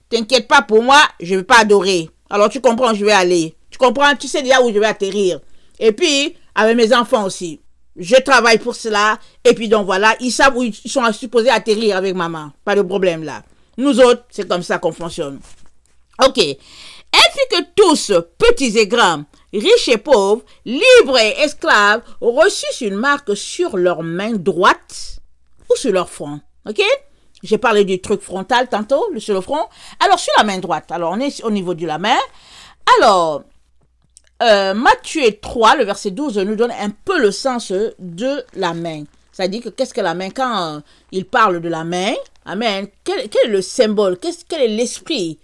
t'inquiète pas pour moi, je ne vais pas adorer. Alors tu comprends, je vais aller. Tu comprends, tu sais déjà où je vais atterrir. Et puis, avec mes enfants aussi. Je travaille pour cela. Et puis donc voilà, ils savent où ils sont supposés atterrir avec maman. Pas de problème là. Nous autres, c'est comme ça qu'on fonctionne. Ok. Ainsi que tous, petits et grands, riches et pauvres, libres et esclaves, reçussent une marque sur leur main droite ou sur leur front. Ok? J'ai parlé du truc frontal tantôt, sur le front. Alors, sur la main droite. Alors, on est au niveau de la main. Alors, Matthieu 3, le verset 12, nous donne un peu le sens de la main. C'est-à-dire que qu'est-ce que la main? Quand il parle de la main, amen, quel est le symbole? Quel est l'esprit?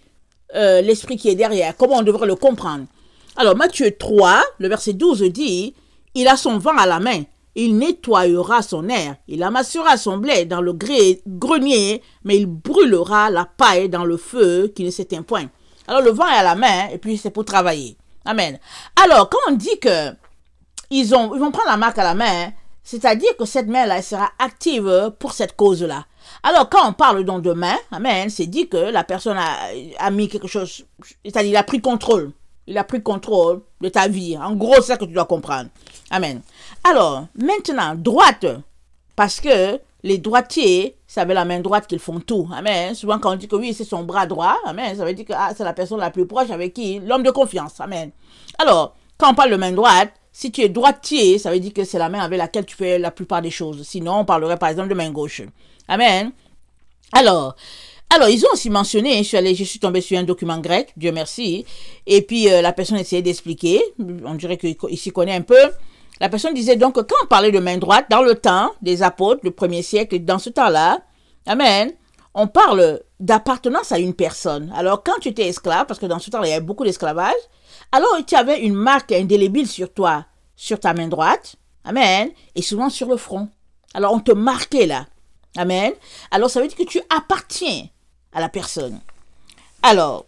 L'esprit qui est derrière, comment on devrait le comprendre. Alors, Matthieu 3, le verset 12 dit, « Il a son vent à la main, il nettoyera son air, il amassera son blé dans le grenier, mais il brûlera la paille dans le feu qui ne s'éteint point. » Alors, le vent est à la main, et puis c'est pour travailler. Amen. Alors, quand on dit que ils vont prendre la marque à la main, c'est-à-dire que cette main-là sera active pour cette cause-là. Alors, quand on parle donc de main, amen, c'est dit que la personne a mis quelque chose, c'est-à-dire il a pris contrôle. Il a pris contrôle de ta vie. En gros, c'est ça que tu dois comprendre. Amen. Alors, maintenant, droite, parce que les droitiers, c'est avec la main droite qu'ils font tout. Amen. Souvent, quand on dit que oui, c'est son bras droit, amen, ça veut dire que c'est la personne la plus proche avec qui, l'homme de confiance. Amen. Alors, quand on parle de main droite, si tu es droitier, ça veut dire que c'est la main avec laquelle tu fais la plupart des choses. Sinon, on parlerait par exemple de main gauche. Amen. Alors, ils ont aussi mentionné, je suis tombée sur un document grec, Dieu merci, et puis la personne essayait d'expliquer, on dirait qu'il s'y connaît un peu. La personne disait donc que quand on parlait de main droite, dans le temps des apôtres, le 1er siècle, dans ce temps-là, amen, on parle d'appartenance à une personne. Alors, quand tu étais esclave, parce que dans ce temps-là, il y avait beaucoup d'esclavage, alors tu avais une marque indélébile sur toi, sur ta main droite, amen, et souvent sur le front. Alors, on te marquait là. Amen. Alors, ça veut dire que tu appartiens à la personne. Alors,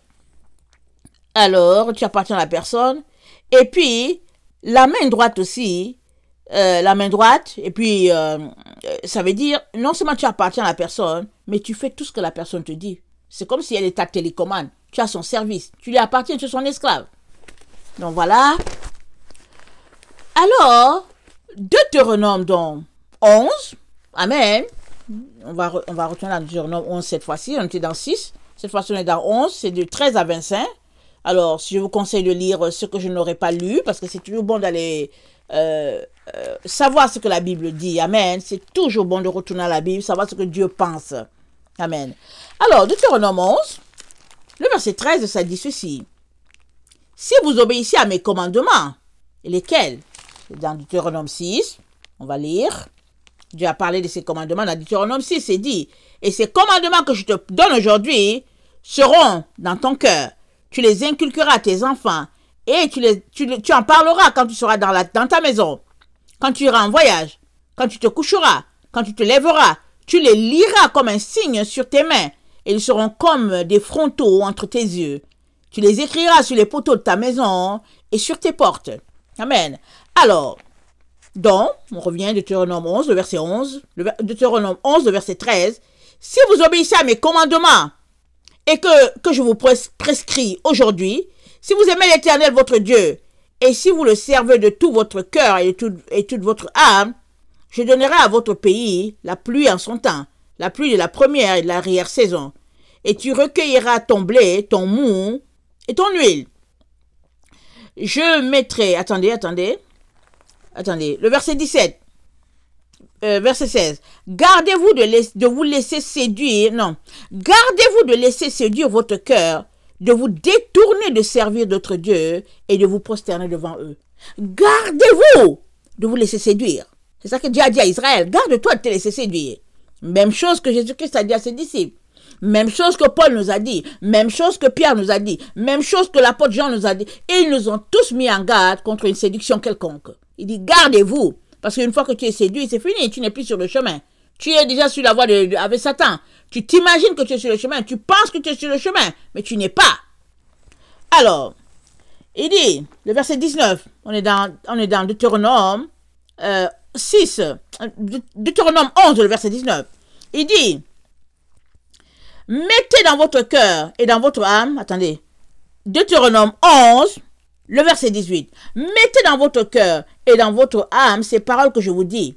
tu appartiens à la personne. Et puis, la main droite aussi, la main droite, et puis, ça veut dire, non seulement tu appartiens à la personne, mais tu fais tout ce que la personne te dit. C'est comme si elle est ta télécommande. Tu as son service. Tu lui appartiens, tu es son esclave. Donc, voilà. Alors, Deutéronome, donc, 11. Amen. On va retourner dans Deutéronome 11 cette fois-ci. On était dans 6. Cette fois-ci, on est dans 11. C'est de 13 à 25. Alors, je vous conseille de lire ce que je n'aurais pas lu, parce que c'est toujours bon d'aller savoir ce que la Bible dit. Amen. C'est toujours bon de retourner à la Bible, savoir ce que Dieu pense. Amen. Alors, Deutéronome 11, le verset 13, ça dit ceci. « Si vous obéissez à mes commandements, et lesquels ?» Dans Deutéronome 6, on va lire. Dieu a parlé de ses commandements dans Deutéronome 6, c'est dit, « Et ces commandements que je te donne aujourd'hui seront dans ton cœur. Tu les inculqueras à tes enfants et tu en parleras quand tu seras dans ta maison, quand tu iras en voyage, quand tu te coucheras, quand tu te lèveras. Tu les liras comme un signe sur tes mains et ils seront comme des frontaux entre tes yeux. Tu les écriras sur les poteaux de ta maison et sur tes portes. » Amen. Alors, donc, on revient Deutéronome 11, le verset 11, Deutéronome 11, le verset 13. « Si vous obéissez à mes commandements et que je vous prescris aujourd'hui, si vous aimez l'Éternel votre Dieu, et si vous le servez de tout votre cœur et toute votre âme, je donnerai à votre pays la pluie en son temps, la pluie de la première et de l'arrière-saison, et tu recueilleras ton blé, ton mou et ton huile. Je mettrai... » Attendez, le verset 17. Verset 16. Gardez-vous de vous laisser séduire, non. Gardez-vous de laisser séduire votre cœur, de vous détourner de servir d'autres dieux et de vous prosterner devant eux. Gardez-vous de vous laisser séduire. C'est ça que Dieu a dit à Israël. Garde-toi de te laisser séduire. Même chose que Jésus-Christ a dit à ses disciples. Même chose que Paul nous a dit. Même chose que Pierre nous a dit. Même chose que l'apôtre Jean nous a dit. Et ils nous ont tous mis en garde contre une séduction quelconque. Il dit, gardez-vous. Parce qu'une fois que tu es séduit, c'est fini. Tu n'es plus sur le chemin. Tu es déjà sur la voie avec Satan. Tu t'imagines que tu es sur le chemin. Tu penses que tu es sur le chemin. Mais tu n'es pas. Alors, il dit, le verset 19. On est dans Deutéronome 6. Deutéronome 11, le verset 19. Il dit, Mettez dans votre cœur et dans votre âme, attendez, Deutéronome 11, le verset 18. Mettez dans votre cœur et dans votre âme ces paroles que je vous dis.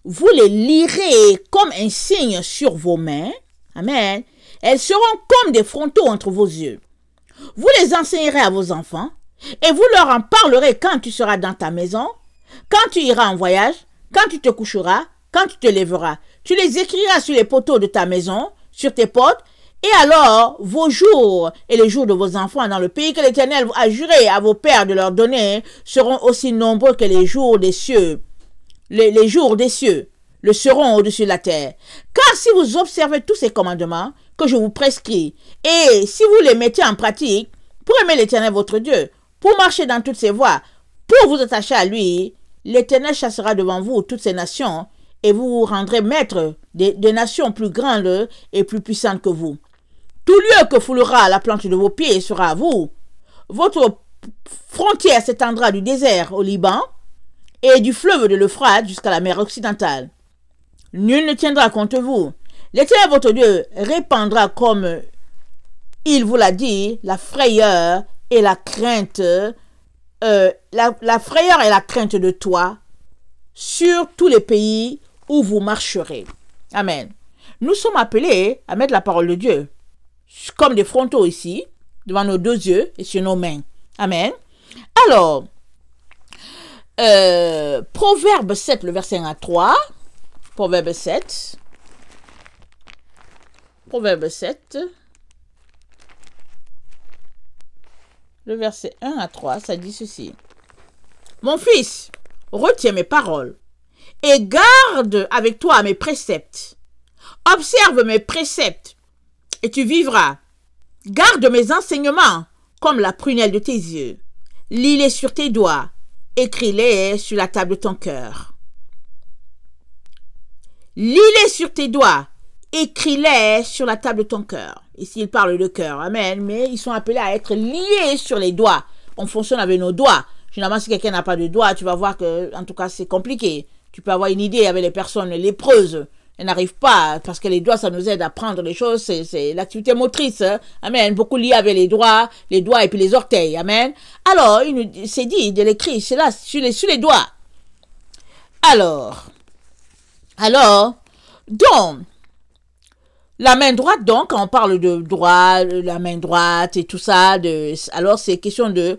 Vous les lirez comme un signe sur vos mains. Amen. Elles seront comme des frontaux entre vos yeux. Vous les enseignerez à vos enfants et vous leur en parlerez quand tu seras dans ta maison, quand tu iras en voyage, quand tu te coucheras, quand tu te lèveras. Tu les écriras sur les poteaux de ta maison, sur tes portes, et alors vos jours et les jours de vos enfants dans le pays que l'Éternel a juré à vos pères de leur donner seront aussi nombreux que les jours des cieux. Les jours des cieux le seront au-dessus de la terre. Car si vous observez tous ces commandements que je vous prescris, et si vous les mettez en pratique, pour aimer l'Éternel votre Dieu, pour marcher dans toutes ses voies, pour vous attacher à lui, l'Éternel chassera devant vous toutes ces nations, et vous vous rendrez maître des nations plus grandes et plus puissantes que vous. Tout lieu que foulera la plante de vos pieds sera à vous. Votre frontière s'étendra du désert au Liban et du fleuve de l'Euphrate jusqu'à la mer occidentale. Nul ne tiendra contre vous. L'Éternel votre Dieu répandra, comme il vous l'a dit, la frayeur et la crainte, la frayeur et la crainte de toi sur tous les pays où vous marcherez. Amen. Nous sommes appelés à mettre la parole de Dieu comme des frontaux ici, devant nos deux yeux et sur nos mains. Amen. Alors, Proverbe 7, le verset 1 à 3. Proverbe 7. Proverbe 7. Le verset 1 à 3, ça dit ceci. Mon fils, retiens mes paroles et garde avec toi mes préceptes. Observe mes préceptes et tu vivras. Garde mes enseignements comme la prunelle de tes yeux. Lis-les sur tes doigts. Écris-les sur la table de ton cœur. Lis-les sur tes doigts. Écris-les sur la table de ton cœur. Ici, il parle de cœur. Amen. Mais ils sont appelés à être liés sur les doigts. On fonctionne avec nos doigts. Généralement, si quelqu'un n'a pas de doigts, tu vas voir que, en tout cas, c'est compliqué. Tu peux avoir une idée avec les personnes lépreuses. Elles n'arrivent pas, parce que les doigts, ça nous aide à prendre les choses. C'est l'activité motrice. Hein? Amen. Beaucoup liés avec les doigts et puis les orteils. Amen. Alors, il s'est dit de l'écrire, c'est là, sur les doigts. Alors, donc, la main droite, donc, quand on parle de droit, la main droite et tout ça, alors c'est question de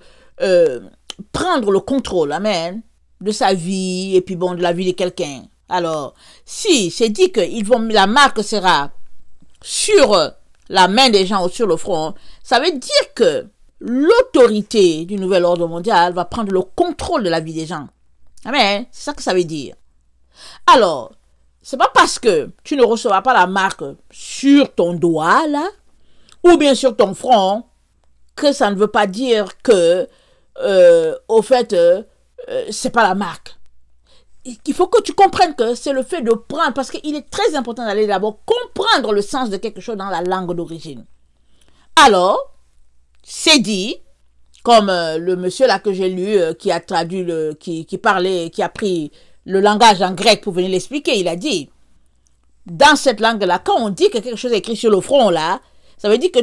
prendre le contrôle, amen, de sa vie et puis bon, de la vie de quelqu'un. Alors, si c'est dit que la marque sera sur la main des gens ou sur le front, ça veut dire que l'autorité du nouvel ordre mondial va prendre le contrôle de la vie des gens. Amen, c'est ça que ça veut dire. Alors, c'est pas parce que tu ne recevras pas la marque sur ton doigt, là, ou bien sur ton front, que ça ne veut pas dire que, au fait, c'est pas la marque. Il faut que tu comprennes que c'est le fait de prendre, parce qu'il est très important d'aller d'abord comprendre le sens de quelque chose dans la langue d'origine. Alors, c'est dit, comme le monsieur là que j'ai lu, qui a traduit, qui parlait, qui a pris le langage en grec pour venir l'expliquer, il a dit, dans cette langue-là, quand on dit que quelque chose est écrit sur le front là, ça veut dire que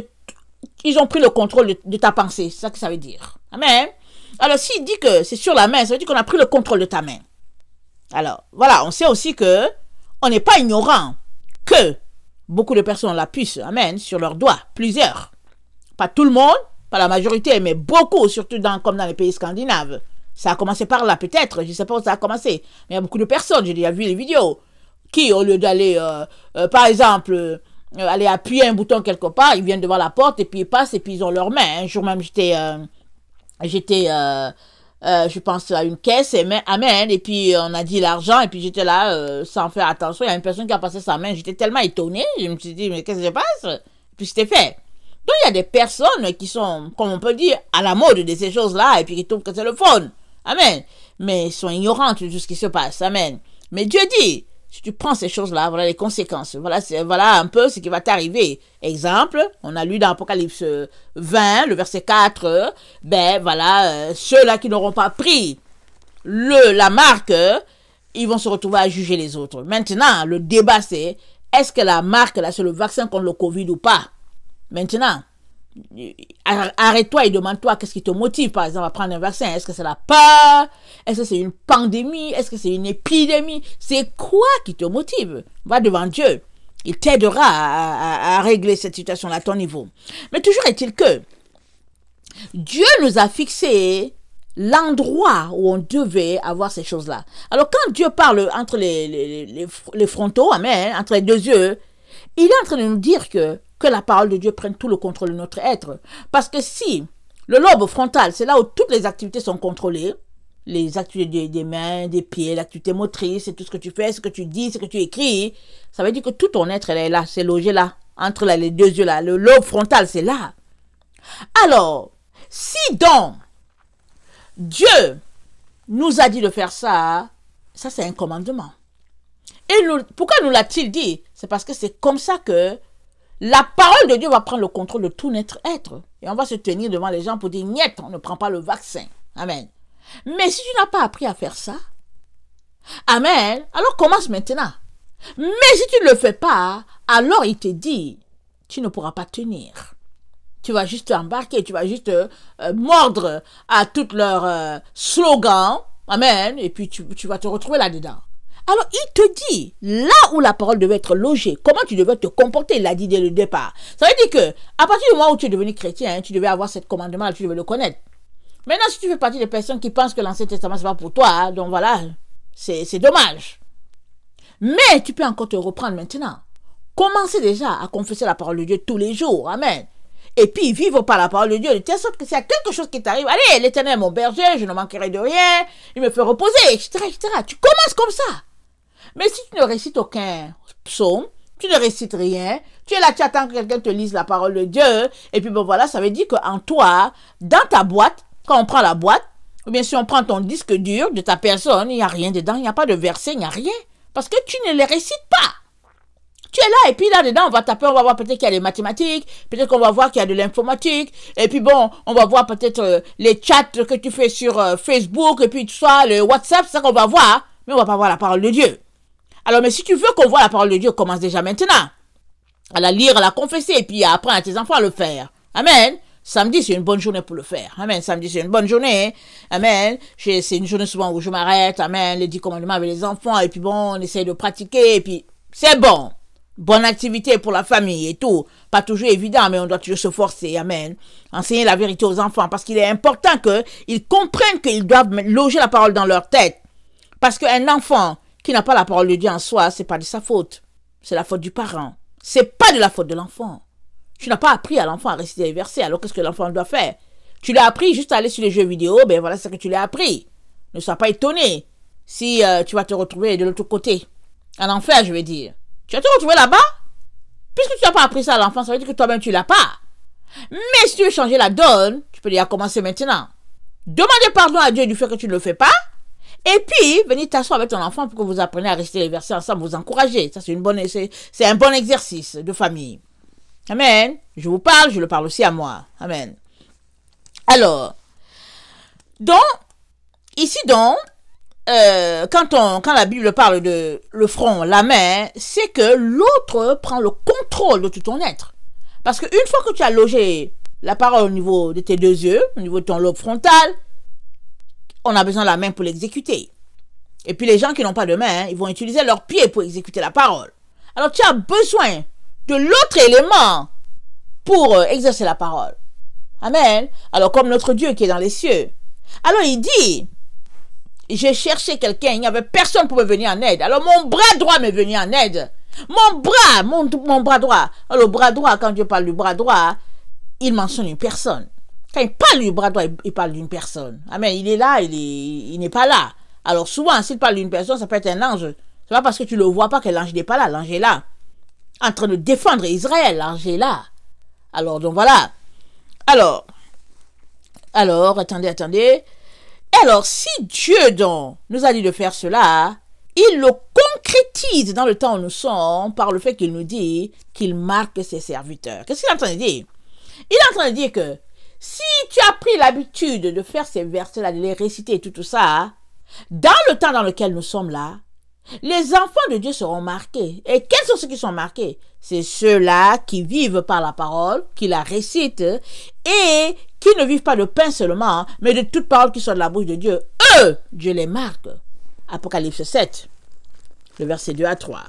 ils ont pris le contrôle de ta pensée, c'est ça que ça veut dire. Amen. Alors, s'il dit que c'est sur la main, ça veut dire qu'on a pris le contrôle de ta main. Alors, voilà, on sait aussi que on n'est pas ignorant que beaucoup de personnes ont la puce, amen, sur leurs doigts, plusieurs. Pas tout le monde, pas la majorité, mais beaucoup, surtout comme dans les pays scandinaves. Ça a commencé par là, peut-être, je ne sais pas où ça a commencé, mais il y a beaucoup de personnes, j'ai déjà vu les vidéos, qui, au lieu d'aller, par exemple, aller appuyer un bouton quelque part, ils viennent devant la porte, et puis ils passent, et puis ils ont leurs mains. Un jour même, je pense à une caisse, et amen, et puis on a dit l'argent, et puis j'étais là, sans faire attention, il y a une personne qui a passé sa main, j'étais tellement étonnée, je me suis dit, mais qu'est-ce qui se passe? Et puis c'était fait. Donc il y a des personnes qui sont, comme on peut dire, à la mode de ces choses-là, et puis qui trouvent que c'est le fun. Amen. Mais ils sont ignorantes de tout ce qui se passe. Amen. Mais Dieu dit, si tu prends ces choses-là, voilà les conséquences. Voilà un peu ce qui va t'arriver. Exemple, on a lu dans Apocalypse 20, le verset 4, ceux-là qui n'auront pas pris la marque, ils vont se retrouver à juger les autres. Maintenant, le débat c'est, est-ce que la marque, là, c'est le vaccin contre le Covid ou pas? Maintenant, arrête-toi et demande-toi qu'est-ce qui te motive, par exemple, à prendre un vaccin. Est-ce que c'est la peur? Est-ce que c'est une pandémie? Est-ce que c'est une épidémie? C'est quoi qui te motive? Va devant Dieu. Il t'aidera à régler cette situation-là à ton niveau. Mais toujours est-il que Dieu nous a fixé l'endroit où on devait avoir ces choses-là. Alors quand Dieu parle entre les frontaux, amen, entre les deux yeux, il est en train de nous dire que la parole de Dieu prenne tout le contrôle de notre être. Parce que si le lobe frontal, c'est là où toutes les activités sont contrôlées, les activités des mains, des pieds, l'activité motrice, c'est tout ce que tu fais, ce que tu dis, ce que tu écris, ça veut dire que tout ton être, elle est là, c'est logé là, entre les deux yeux là, le lobe frontal, c'est là. Alors, si donc Dieu nous a dit de faire ça, ça c'est un commandement. Et pourquoi nous l'a-t-il dit? C'est parce que c'est comme ça que la parole de Dieu va prendre le contrôle de tout notre être. Et on va se tenir devant les gens pour dire, niet, on ne prend pas le vaccin. Amen. Mais si tu n'as pas appris à faire ça, amen, alors commence maintenant. Mais si tu ne le fais pas, alors il te dit, tu ne pourras pas tenir. Tu vas juste embarquer, tu vas juste mordre à tous leurs slogans, amen, et puis tu vas te retrouver là-dedans. Alors, il te dit, là où la parole devait être logée, comment tu devais te comporter, il l'a dit dès le départ. Ça veut dire que, à partir du moment où tu es devenu chrétien, tu devais avoir ce commandement, tu devais le connaître. Maintenant, si tu fais partie des personnes qui pensent que l'Ancien Testament, c'est pas pour toi, donc voilà, c'est dommage. Mais tu peux encore te reprendre maintenant. Commencez déjà à confesser la parole de Dieu tous les jours, amen. Et puis, vivre par la parole de Dieu, de telle sorte que s'il y a quelque chose qui t'arrive, allez, l'Éternel est mon berger, je ne manquerai de rien, il me fait reposer, etc., etc. Tu commences comme ça. Mais si tu ne récites aucun psaume, tu ne récites rien, tu es là, tu attends que quelqu'un te lise la parole de Dieu, et puis bon voilà, ça veut dire qu'en toi, dans ta boîte, quand on prend la boîte, ou bien si on prend ton disque dur de ta personne, il n'y a rien dedans, il n'y a pas de verset, il n'y a rien, parce que tu ne les récites pas. Tu es là, et puis là-dedans, on va taper, on va voir peut-être qu'il y a des mathématiques, peut-être qu'on va voir qu'il y a de l'informatique, et puis bon, on va voir peut-être les chats que tu fais sur Facebook, et puis tout ça, le WhatsApp, c'est ça qu'on va voir, mais on va pas voir la parole de Dieu. Alors, mais si tu veux qu'on voit la parole de Dieu, commence déjà maintenant à la lire, à la confesser, et puis à apprendre à tes enfants à le faire. Amen. Samedi, c'est une bonne journée pour le faire. Amen. Samedi, c'est une bonne journée. Amen. C'est une journée souvent où je m'arrête. Amen. Les 10 commandements avec les enfants, et puis bon, on essaye de pratiquer, et puis c'est bon. Bonne activité pour la famille et tout. Pas toujours évident, mais on doit toujours se forcer. Amen. Enseigner la vérité aux enfants, parce qu'il est important qu'ils comprennent qu'ils doivent loger la parole dans leur tête. Parce qu'un enfant qui n'a pas la parole de Dieu en soi, c'est pas de sa faute. C'est la faute du parent. C'est pas de la faute de l'enfant. Tu n'as pas appris à l'enfant à réciter les versets, alors qu'est-ce que l'enfant doit faire? Tu l'as appris juste à aller sur les jeux vidéo, ben voilà ce que tu l'as appris. Ne sois pas étonné si tu vas te retrouver de l'autre côté. En enfer, je veux dire. Tu vas te retrouver là-bas? Puisque tu n'as pas appris ça à l'enfant, ça veut dire que toi-même tu l'as pas. Mais si tu veux changer la donne, tu peux déjà commencer maintenant. Demander pardon à Dieu du fait que tu ne le fais pas. Et puis, venez t'asseoir avec ton enfant pour que vous appreniez à réciter les versets ensemble, vous encourager. Ça, c'est un bon exercice de famille. Amen. Je vous parle, je le parle aussi à moi. Amen. Alors, donc, ici donc, quand la Bible parle de le front, la main, c'est que l'autre prend le contrôle de tout ton être. Parce qu'une fois que tu as logé la parole au niveau de tes deux yeux, au niveau de ton lobe frontal, on a besoin de la main pour l'exécuter. Et puis les gens qui n'ont pas de main, ils vont utiliser leurs pieds pour exécuter la parole. Alors tu as besoin de l'autre élément pour exercer la parole. Amen. Alors comme notre Dieu qui est dans les cieux. Alors il dit, j'ai cherché quelqu'un, il n'y avait personne pour me venir en aide. Alors mon bras droit m'est venu en aide. Mon bras droit. Alors le bras droit, quand Dieu parle du bras droit, il mentionne une personne. Quand il parle du bras droit, il parle d'une personne. Amen. Il est là, il n'est pas là. Alors souvent, s'il parle d'une personne, ça peut être un ange. C'est pas parce que tu le vois pas que l'ange n'est pas là. L'ange est là. En train de défendre Israël. L'ange est là. Alors, donc voilà. Alors, attendez. Alors, si Dieu, donc, nous a dit de faire cela, il le concrétise dans le temps où nous sommes par le fait qu'il nous dit qu'il marque ses serviteurs. Qu'est-ce qu'il est en train de dire? Il est en train de dire que si tu as pris l'habitude de faire ces versets-là, de les réciter et tout ça, dans le temps dans lequel nous sommes là, Les enfants de Dieu seront marqués. Et quels sont ceux qui sont marqués? C'est ceux-là qui vivent par la parole, qui la récitent, et qui ne vivent pas de pain seulement, mais de toute parole qui soit de la bouche de Dieu. Eux, Dieu les marque. Apocalypse 7, le verset 2 à 3.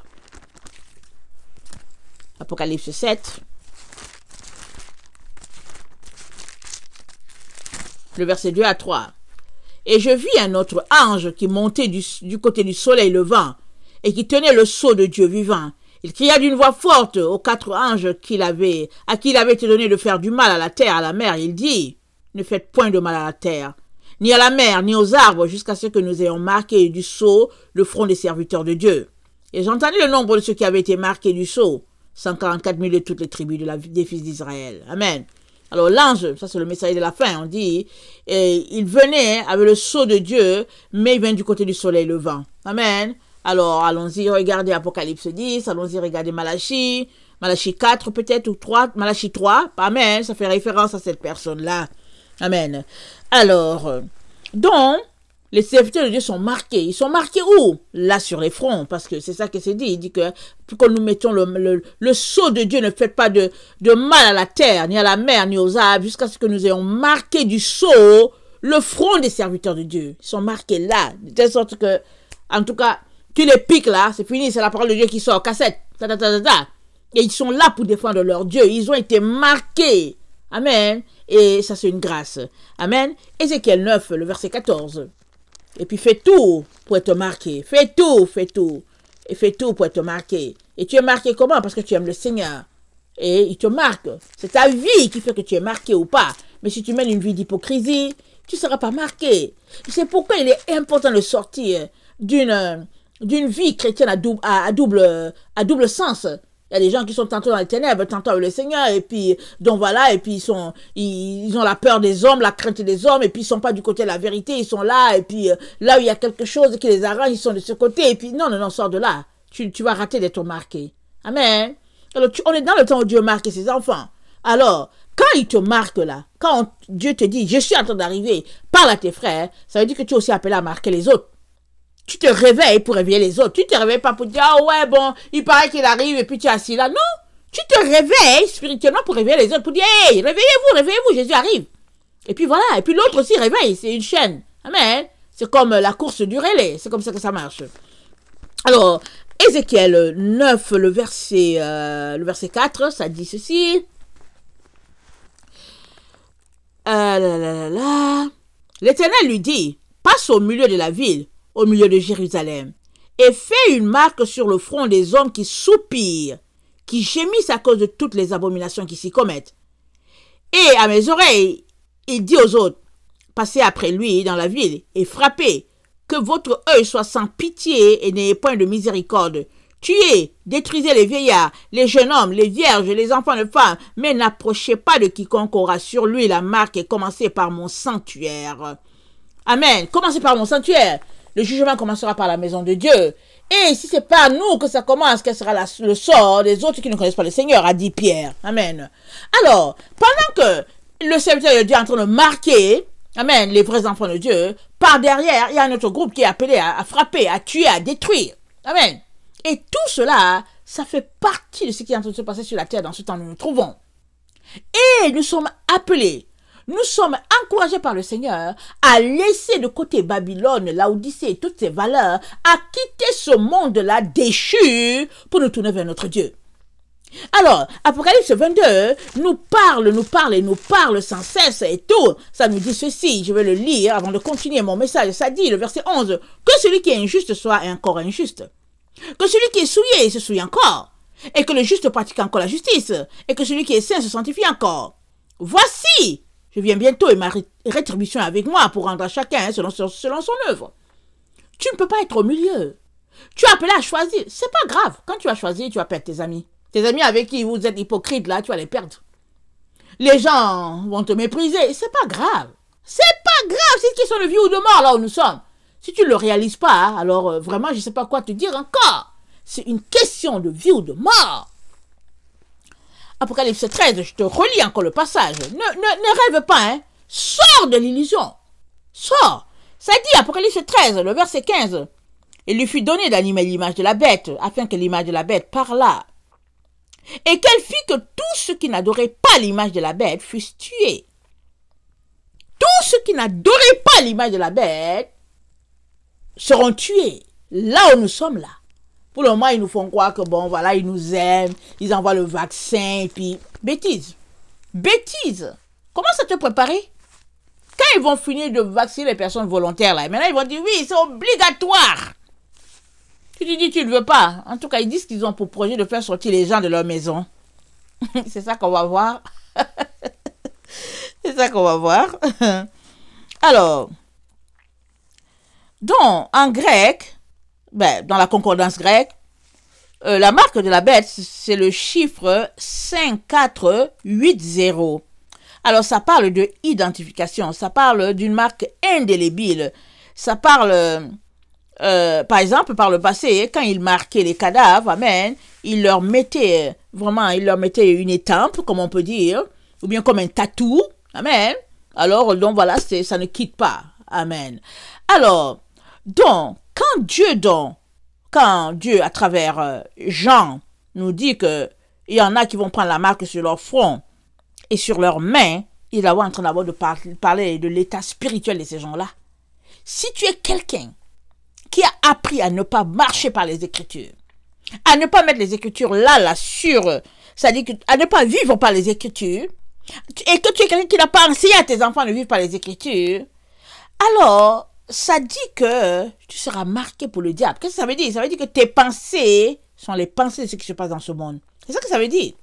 Apocalypse 7, le verset 2 à 3. Et je vis un autre ange qui montait du côté du soleil levant et qui tenait le sceau de Dieu vivant. Il cria d'une voix forte aux 4 anges à qui il avait été donné de faire du mal à la terre, à la mer. Il dit, ne faites point de mal à la terre, ni à la mer, ni aux arbres, jusqu'à ce que nous ayons marqué du sceau le front des serviteurs de Dieu. Et j'entendis le nombre de ceux qui avaient été marqués du sceau, 144 000 de toutes les tribus des fils d'Israël. Amen. Alors l'ange, ça c'est le messager de la fin, on dit, il venait avec le sceau de Dieu, mais il vient du côté du soleil levant. Amen. Alors allons-y, regardez Apocalypse 10, allons-y, regardez Malachie 4 peut-être, ou 3, Malachie 3, amen, ça fait référence à cette personne-là. Amen. Alors, donc, les serviteurs de Dieu sont marqués. Ils sont marqués où? Là, sur les fronts, parce que c'est ça que c'est dit. Il dit que nous mettons le sceau de Dieu, ne faites pas de mal à la terre, ni à la mer, ni aux arbres, jusqu'à ce que nous ayons marqué du sceau le front des serviteurs de Dieu. Ils sont marqués là, de telle sorte que, en tout cas, tu les piques là, c'est fini, c'est la parole de Dieu qui sort, cassette, et ils sont là pour défendre leur Dieu. Ils ont été marqués. Amen. Et ça, c'est une grâce. Amen. Ézéchiel 9, le verset 14. Et puis fais tout pour être marqué. Fais tout. Et fais tout pour être marqué. Et tu es marqué comment? Parce que tu aimes le Seigneur. Et il te marque. C'est ta vie qui fait que tu es marqué ou pas. Mais si tu mènes une vie d'hypocrisie, tu ne seras pas marqué. C'est pourquoi il est important de sortir d'une vie chrétienne à double sens. Il y a des gens qui sont tantôt dans les ténèbres, tantôt avec le Seigneur, et puis, donc voilà, et puis ils ont la peur des hommes, la crainte des hommes, et puis ils sont pas du côté de la vérité, ils sont là, et puis là où il y a quelque chose qui les arrange, ils sont de ce côté, et puis non, sors de là. Tu vas rater d'être marqué. Amen. Alors, on est dans le temps où Dieu marque ses enfants. Alors, quand il te marque là, quand Dieu te dit, je suis en train d'arriver, parle à tes frères, ça veut dire que tu es aussi appelé à marquer les autres. Tu te réveilles pour réveiller les autres. Tu te réveilles pas pour dire, ah ouais, bon, il paraît qu'il arrive et puis tu es assis là. Non, tu te réveilles spirituellement pour réveiller les autres, pour dire, hey, réveillez-vous, Jésus arrive. Et puis voilà, et puis l'autre aussi réveille, c'est une chaîne. Amen. C'est comme la course du relais, c'est comme ça que ça marche. Alors, Ézéchiel 9, le verset 4, ça dit ceci. L'Éternel lui dit, passe au milieu de la ville, au milieu de Jérusalem, et fais une marque sur le front des hommes qui soupirent, qui gémissent à cause de toutes les abominations qui s'y commettent. Et à mes oreilles, il dit aux autres, passez après lui dans la ville et frappez, que votre œil soit sans pitié et n'ayez point de miséricorde. Tuez, détruisez les vieillards, les jeunes hommes, les vierges, les enfants de femmes, mais n'approchez pas de quiconque aura sur lui la marque et commencez par mon sanctuaire. Amen. Commencez par mon sanctuaire. Le jugement commencera par la maison de Dieu. Et si c'est pas nous que ça commence, quel sera le sort des autres qui ne connaissent pas le Seigneur, a dit Pierre. Amen. Alors, pendant que le serviteur de Dieu est en train de marquer, amen, les vrais enfants de Dieu, par derrière, il y a un autre groupe qui est appelé à frapper, à tuer, à détruire. Amen. Et tout cela, ça fait partie de ce qui est en train de se passer sur la terre dans ce temps où nous nous trouvons. Et nous sommes appelés, nous sommes encouragés par le Seigneur à laisser de côté Babylone, Laodicée et toutes ses valeurs, à quitter ce monde-là déchu pour nous tourner vers notre Dieu. Alors, Apocalypse 22 nous parle sans cesse et tout. Ça nous dit ceci, je vais le lire avant de continuer mon message. Ça dit, le verset 11, que celui qui est injuste soit encore injuste. Que celui qui est souillé se souille encore. Et que le juste pratique encore la justice. Et que celui qui est saint se sanctifie encore. Voici, je viens bientôt et ma rétribution est avec moi pour rendre à chacun selon son œuvre. Tu ne peux pas être au milieu. Tu es appelé à choisir. C'est pas grave. Quand tu vas choisir, tu vas perdre tes amis. Tes amis avec qui vous êtes hypocrite là, tu vas les perdre. Les gens vont te mépriser. C'est pas grave. C'est pas grave. C'est une question de vie ou de mort là où nous sommes. Si tu ne le réalises pas, alors vraiment, je ne sais pas quoi te dire encore. C'est une question de vie ou de mort. Apocalypse 13, je te relis encore le passage. Ne rêve pas, hein. Sors de l'illusion. Sors. Ça dit, Apocalypse 13, le verset 15. Il lui fut donné d'animer l'image de la bête, afin que l'image de la bête parlât. Et qu'elle fit que tous ceux qui n'adoraient pas l'image de la bête fussent tués. Tous ceux qui n'adoraient pas l'image de la bête seront tués. Là où nous sommes là. Pour le moment, ils nous font croire que bon, voilà, ils nous aiment, ils envoient le vaccin, et puis, bêtise. Bêtise. Comment ça te préparer? Quand ils vont finir de vacciner les personnes volontaires, là, maintenant ils vont dire, oui, c'est obligatoire. Tu te dis, tu ne veux pas. En tout cas, ils disent qu'ils ont pour projet de faire sortir les gens de leur maison. C'est ça qu'on va voir. C'est ça qu'on va voir. Alors, donc, en grec, dans la concordance grecque, la marque de la bête, c'est le chiffre 5480. Alors, ça parle de identification, ça parle d'une marque indélébile. Ça parle, par exemple, par le passé, quand ils marquaient les cadavres, amen, ils leur mettaient une étampe, comme on peut dire, ou bien comme un tatou, amen. Alors, donc voilà, ça ne quitte pas, amen. Alors, donc, quand Dieu, à travers Jean, nous dit que il y en a qui vont prendre la marque sur leur front et sur leurs mains, il est en train d'abord de parler de l'état spirituel de ces gens-là. Si tu es quelqu'un qui a appris à ne pas marcher par les Écritures, à ne pas mettre les Écritures là sur, c'est-à-dire à ne pas vivre par les Écritures, et que tu es quelqu'un qui n'a pas enseigné à tes enfants de vivre par les Écritures, alors ça dit que tu seras marqué pour le diable. Qu'est-ce que ça veut dire? Ça veut dire que tes pensées sont les pensées de ce qui se passe dans ce monde. C'est ça que ça veut dire.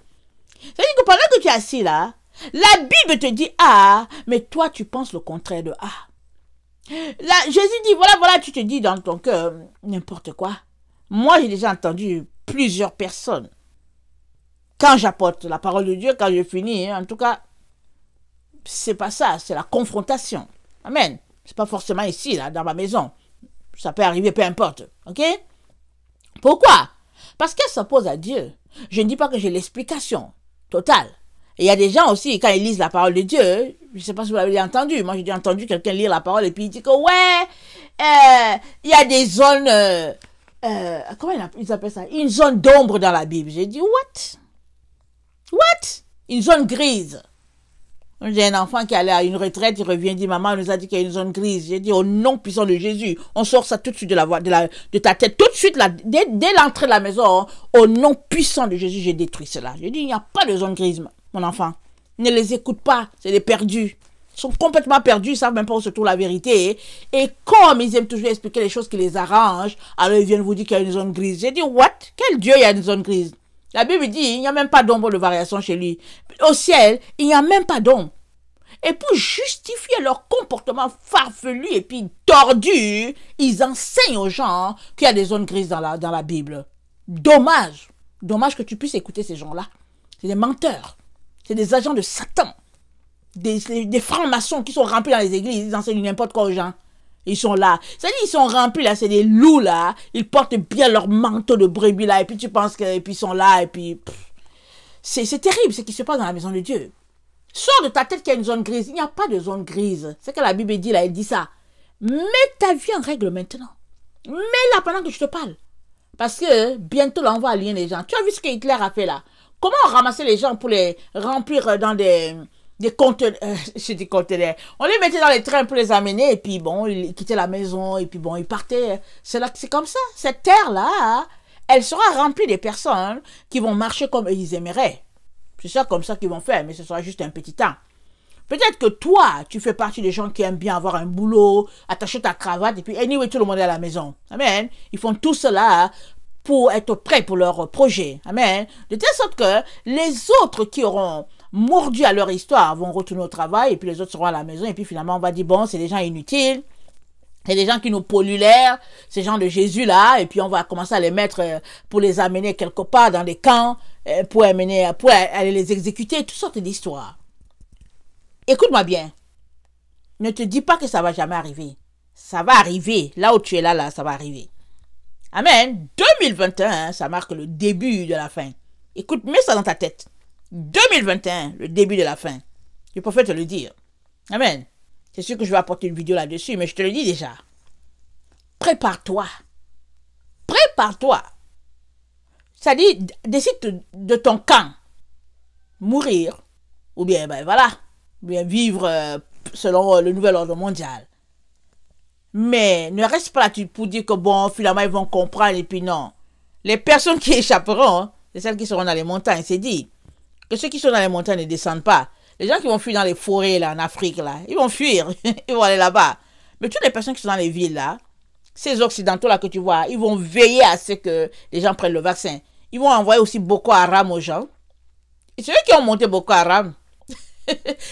Ça veut dire que pendant que tu es assis là, la Bible te dit A, mais toi tu penses le contraire de A. Là, Jésus dit, voilà, tu te dis dans ton cœur n'importe quoi. Moi, j'ai déjà entendu plusieurs personnes. Quand j'apporte la parole de Dieu, quand je finis, en tout cas, c'est pas ça, c'est la confrontation. Amen. C'est pas forcément ici, là, dans ma maison. Ça peut arriver, peu importe. Ok? Pourquoi? Parce qu'elle s'oppose à Dieu. Je ne dis pas que j'ai l'explication totale. Et il y a des gens aussi, quand ils lisent la parole de Dieu, je ne sais pas si vous l'avez entendu. Moi, j'ai déjà entendu quelqu'un lire la parole et puis il dit que, ouais, il y a des zones, comment ils appellent ça? Une zone d'ombre dans la Bible. J'ai dit, what? Une zone grise. J'ai un enfant qui allait à une retraite, il revient, il dit, maman nous a dit qu'il y a une zone grise. J'ai dit, au nom puissant de Jésus, on sort ça tout de suite de ta tête, tout de suite, là, dès l'entrée de la maison, au nom puissant de Jésus, j'ai détruit cela. J'ai dit, il n'y a pas de zone grise, mon enfant. Ne les écoute pas, c'est des perdus. Ils sont complètement perdus, ils savent même pas où se trouve la vérité. Et comme ils aiment toujours expliquer les choses qui les arrangent, alors ils viennent vous dire qu'il y a une zone grise. J'ai dit, what? Quel Dieu il y a une zone grise? La Bible dit, il n'y a même pas d'ombre de variation chez lui. Au ciel, il n'y a même pas d'ombre. Et pour justifier leur comportement farfelu et puis tordu, ils enseignent aux gens qu'il y a des zones grises dans la Bible. Dommage. Dommage que tu puisses écouter ces gens-là. C'est des menteurs. C'est des agents de Satan. Des francs-maçons qui sont remplis dans les églises. Ils enseignent n'importe quoi aux gens. Ils sont là. C'est-à-dire ils sont remplis là. C'est des loups là. Ils portent bien leur manteau de brebis là. Et puis tu penses qu'ils sont là. Et puis... C'est terrible ce qui se passe dans la maison de Dieu. Sors de ta tête qu'il y a une zone grise. Il n'y a pas de zone grise. C'est que la Bible dit là. Elle dit ça. Mets ta vie en règle maintenant. Mets-la pendant que je te parle. Parce que bientôt là on va aligner les gens. Tu as vu ce que Hitler a fait là? Comment ramasser les gens pour les remplir dans des conteneurs, je dis conteneurs. On les mettait dans les trains pour les amener et puis bon, ils quittaient la maison et puis bon, ils partaient. C'est comme ça. Cette terre-là, elle sera remplie des personnes qui vont marcher comme ils aimeraient. C'est ça comme ça qu'ils vont faire, mais ce sera juste un petit temps. Peut-être que toi, tu fais partie des gens qui aiment bien avoir un boulot, attacher ta cravate et puis anyway, tout le monde est à la maison. Amen. Ils font tout cela pour être prêts pour leur projet. Amen. De telle sorte que les autres qui auront mordu à leur histoire vont retourner au travail et puis les autres seront à la maison et puis finalement on va dire bon, c'est des gens inutiles, c'est des gens qui nous polluent l'air, ces gens de Jésus là, et puis on va commencer à les mettre pour les amener quelque part dans des camps pour aller les exécuter, toutes sortes d'histoires. Écoute-moi bien. Ne te dis pas que ça va jamais arriver. Ça va arriver. Là où tu es là, ça va arriver. Amen. 2021, ça marque le début de la fin. Écoute, mets ça dans ta tête. 2021, le début de la fin. Je préfère te le dire. Amen. C'est sûr que je vais apporter une vidéo là-dessus, mais je te le dis déjà. Prépare-toi. par toi. C'est-à-dire, décide de ton camp. Mourir. Ou bien, ben voilà. Ou bien vivre selon le nouvel ordre mondial. Mais ne reste pas là pour dire que bon, finalement, ils vont comprendre et puis non. Les personnes qui échapperont, c'est celles qui seront dans les montagnes. C'est dit que ceux qui sont dans les montagnes ne descendent pas. Les gens qui vont fuir dans les forêts, là, en Afrique, là, ils vont fuir. Ils vont aller là-bas. Mais toutes les personnes qui sont dans les villes, là, ces occidentaux-là que tu vois, ils vont veiller à ce que les gens prennent le vaccin. Ils vont envoyer aussi Boko Haram aux gens. Et c'est eux qui ont monté Boko Haram.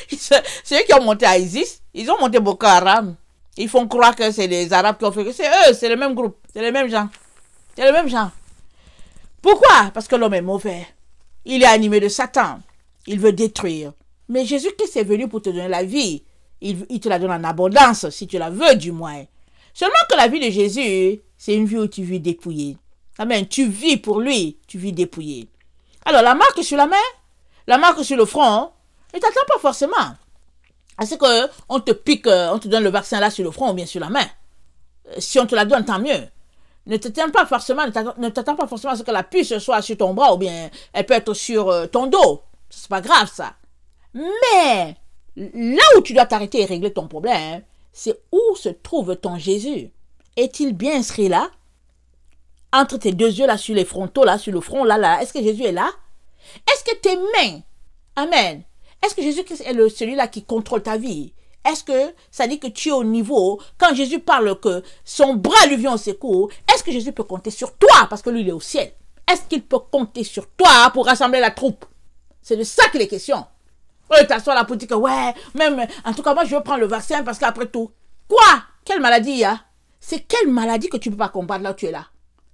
C'est eux qui ont monté ISIS. Ils ont monté Boko Haram. Ils font croire que c'est les Arabes qui ont fait que c'est eux, c'est le même groupe, c'est les mêmes gens. C'est les mêmes gens. Pourquoi? Parce que l'homme est mauvais. Il est animé de Satan. Il veut détruire. Mais Jésus-Christ est venu pour te donner la vie. Il te la donne en abondance, si tu la veux du moins. Seulement que la vie de Jésus, c'est une vie où tu vis dépouillé. Amen. Tu vis pour lui, tu vis dépouillé. Alors, la marque sur la main, la marque sur le front, ne t'attends pas forcément à ce qu'on te pique, on te donne le vaccin là sur le front ou bien sur la main. Si on te la donne, tant mieux. Ne t'attends pas forcément à ce que la puce soit sur ton bras ou bien elle peut être sur ton dos. C'est pas grave ça. Mais là où tu dois t'arrêter et régler ton problème, c'est où se trouve ton Jésus. Est-il bien inscrit là? Entre tes deux yeux là, sur les frontaux là, sur le front là, est-ce que Jésus est là? Est-ce que tes mains, amen, est-ce que Jésus-Christ est celui-là qui contrôle ta vie? Est-ce que ça dit que tu es au niveau, quand Jésus parle que son bras lui vient au secours, est-ce que Jésus peut compter sur toi parce que lui il est au ciel? Est-ce qu'il peut compter sur toi pour rassembler la troupe? C'est de ça qu'il est question. Tu t'assois là pour dire que ouais, même, en tout cas moi je veux prendre le vaccin parce qu'après tout, quoi? Quelle maladie il y a? C'est quelle maladie que tu ne peux pas combattre là où tu es là?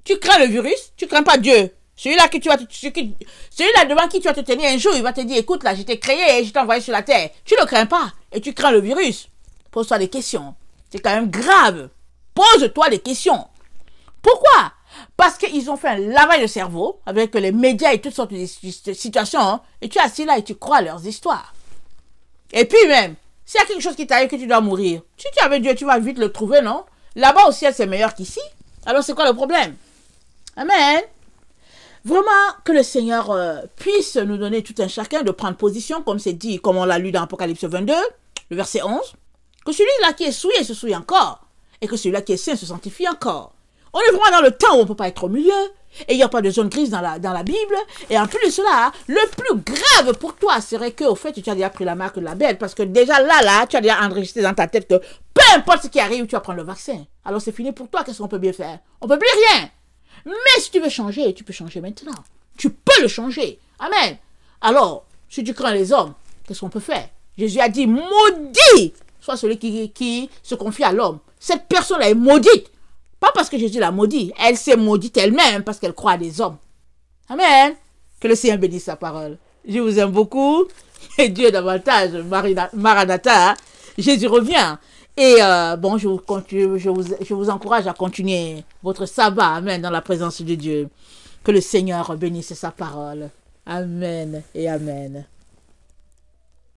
Tu crains le virus, tu crains pas Dieu. Celui-là devant qui tu vas te tenir un jour, il va te dire, écoute là, je t'ai créé et je t'ai envoyé sur la terre. Tu ne le crains pas et tu crains le virus. Pose-toi des questions. C'est quand même grave. Pose-toi des questions. Pourquoi? Parce qu'ils ont fait un lavage de cerveau avec les médias et toutes sortes de situations. Hein, et tu es assis là et tu crois à leurs histoires. Et puis même, s'il y a quelque chose qui t'arrive que tu dois mourir, si tu avais Dieu, tu vas vite le trouver, non? Là-bas au ciel, c'est meilleur qu'ici. Alors c'est quoi le problème? Amen. Vraiment que le Seigneur puisse nous donner tout un chacun de prendre position, comme c'est dit, comme on l'a lu dans Apocalypse 22, le verset 11, que celui-là qui est souillé se souille encore, et que celui-là qui est saint se sanctifie encore. On est vraiment dans le temps où on ne peut pas être au milieu, et il n'y a pas de zone grise dans la Bible, et en plus de cela, le plus grave pour toi serait que, au fait, tu as déjà pris la marque de la bête, parce que déjà là, tu as déjà enregistré dans ta tête que peu importe ce qui arrive, tu vas prendre le vaccin. Alors c'est fini pour toi, qu'est-ce qu'on peut bien faire? On ne peut plus rien. Mais si tu veux changer, tu peux changer maintenant. Tu peux le changer. Amen. Alors, si tu crains les hommes, qu'est-ce qu'on peut faire? Jésus a dit, maudit soit celui qui se confie à l'homme. Cette personne-là est maudite. Pas parce que Jésus l'a maudit. Elle s'est maudite elle-même parce qu'elle croit à des hommes. Amen. Que le Seigneur bénisse sa parole. Je vous aime beaucoup. Et Dieu davantage. Maranatha. Jésus revient. Et bon, je vous encourage à continuer votre sabbat, amen, dans la présence de Dieu. Que le Seigneur bénisse sa parole. Amen et amen.